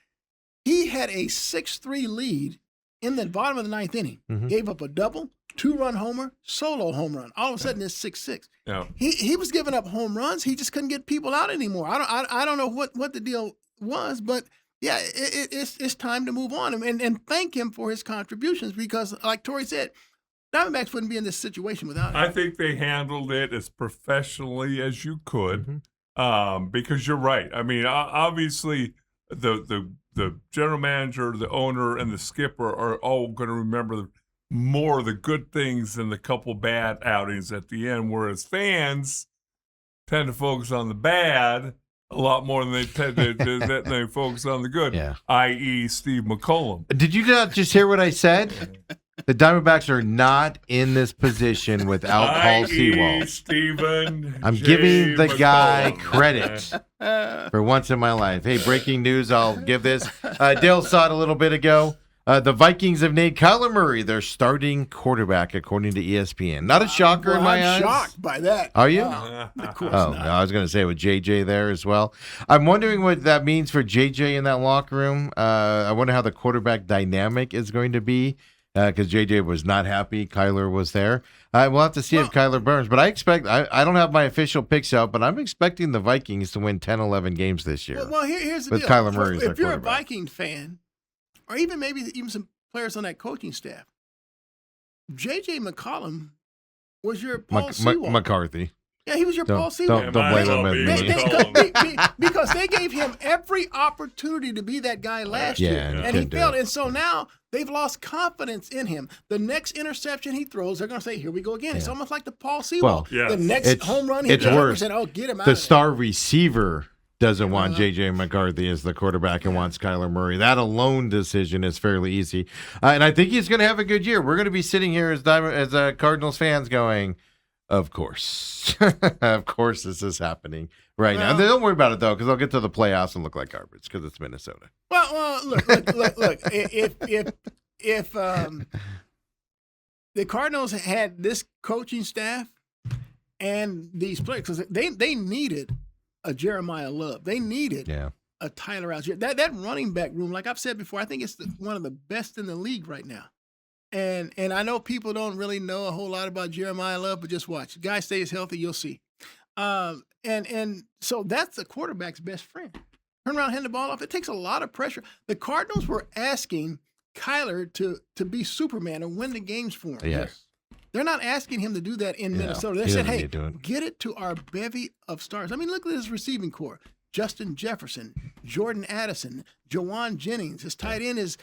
He had a 6-3 lead in the bottom of the 9th inning, gave up a double, 2-run homer, solo home run. All of a sudden, it's 6-6. Yeah. He was giving up home runs. He just couldn't get people out anymore. I don't know what the deal was, but yeah, it's time to move on and thank him for his contributions because, like Tori said, Diamondbacks wouldn't be in this situation without him. I think they handled it as professionally as you could, because you're right. I mean, obviously, the general manager, the owner, and the skipper are all going to remember more of the good things than the couple bad outings at the end, whereas fans tend to focus on the bad a lot more than they tend to they focus on the good, i.e. Steve McCollum. Did you not just hear what I said? The Diamondbacks are not in this position without Paul Sewald. Stephen I'm J. giving the guy McCollum. credit for once in my life. Hey, breaking news, I'll give this. Dale saw it a little bit ago. The Vikings have named Kyler Murray their starting quarterback, according to ESPN. Not a shocker in my eyes. I'm shocked by that. Are you? Of course Oh, not. no, I was going to say with JJ there as well. I'm wondering what that means for JJ in that locker room. I wonder how the quarterback dynamic is going to be. Because JJ was not happy Kyler was there. We'll have to see if Kyler burns. But I don't have my official picks out, but I'm expecting the Vikings to win 10, 11 games this year. Well, here's the with deal. Kyler Murray as their If you're a quarterback. Viking fan, or even some players on that coaching staff, J.J. McCollum was your Paul Sewald. McCarthy. Yeah, he was your Paul Don't Sewald. blame him at me. Because they gave him every opportunity to be that guy last year, and he failed. And so now they've lost confidence in him. The next interception he throws, they're going to say, "Here we go again." It's almost like the Paul Sewald. The next home run he throws, they said, "Oh, get him out." The star receiver doesn't want J.J. McCarthy as the quarterback and wants Kyler Murray. That alone decision is fairly easy, and I think he's going to have a good year. We're going to be sitting here as Cardinals fans going, Of course. Of course this is happening right now. Well- Don't worry about it, though, because they'll get to the playoffs and look like garbage because it's Minnesota. Well, look. If the Cardinals had this coaching staff and these players, because they needed a Jeremiah Love, they needed Yeah. a Tyler Algier. That running back room, like I've said before, I think it's one of the best in the league right now. And I know people don't really know a whole lot about Jeremiah Love, but just watch. The guy stays healthy, you'll see. And so that's the quarterback's best friend. Turn around, hand the ball off. It takes a lot of pressure. The Cardinals were asking Kyler to be Superman and win the games for him. Yes. They're not asking him to do that in Yeah, Minnesota. They he said, doesn't hey, need to do it. get it to our bevy of stars. I mean, look at his receiving core. Justin Jefferson, Jordan Addison, Jawan Jennings. His tight end is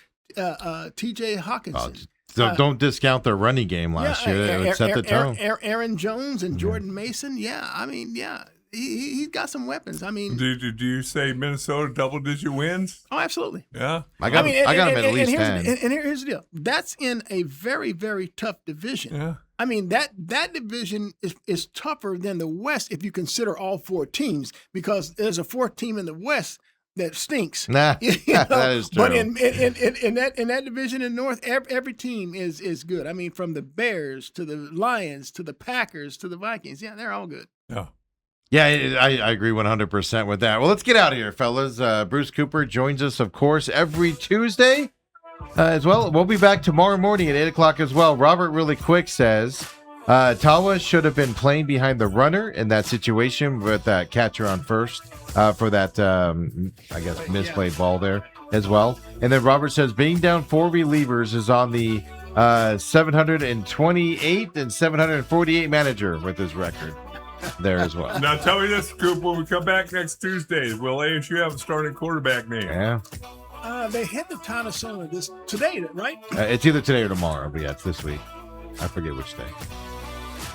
T.J. Hawkinson. So don't discount their running game last year. It would set the tone. Aaron Jones and Jordan Mason. Yeah, I mean, yeah, he's got some weapons. I mean, Do you say Minnesota double-digit wins? oh, absolutely. Yeah. I got him at least 10. And here's the deal. That's in a very, very tough division. Yeah. I mean, that division is tougher than the West if you consider all four teams, because there's a fourth team in the West that stinks. Nah, You know? that is true. But in that division in North, every team is good. I mean, from the Bears to the Lions to the Packers to the Vikings. Yeah, they're all good. Yeah. Yeah, I agree 100% with that. Well, let's get out of here, fellas. Bruce Cooper joins us, of course, every Tuesday as well. We'll be back tomorrow morning at 8 o'clock as well. Robert really quick says Tawa should have been playing behind the runner in that situation with that catcher on first for that, I guess, misplayed ball there as well. And then Robert says being down 4 relievers is on the 728 and 748 manager with his record there as well. Now tell me this, Scoop. When we come back next Tuesday, will ASU have a starting quarterback name? Yeah. They hit the town of Sona today, right? It's either today or tomorrow, but yeah, it's this week. I forget which day.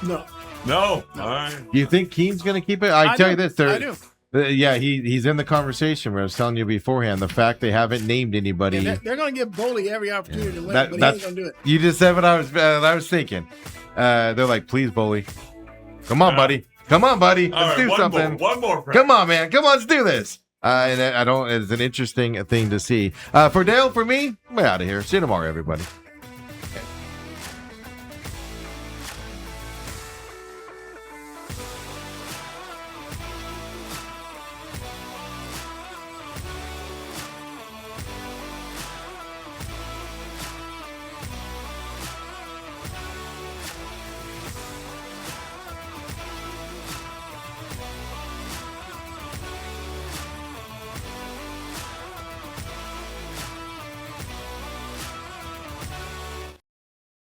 No. No. All right. Do you think Keene's going to keep it? I tell you this. I do. Yeah, he's in the conversation where I was telling you beforehand. The fact they haven't named anybody. Yeah, they're going to give Boley every opportunity to win, That- but he that's- ain't going to do it. You just said what I was thinking. They're like, please, Bully. Come on, buddy. Come on, buddy. All Let's right, do one something. more. One more. Come on, man. Come on, let's do this. And I don't. It's an interesting thing to see. For Dale, for me, we're out of here. See you tomorrow, everybody.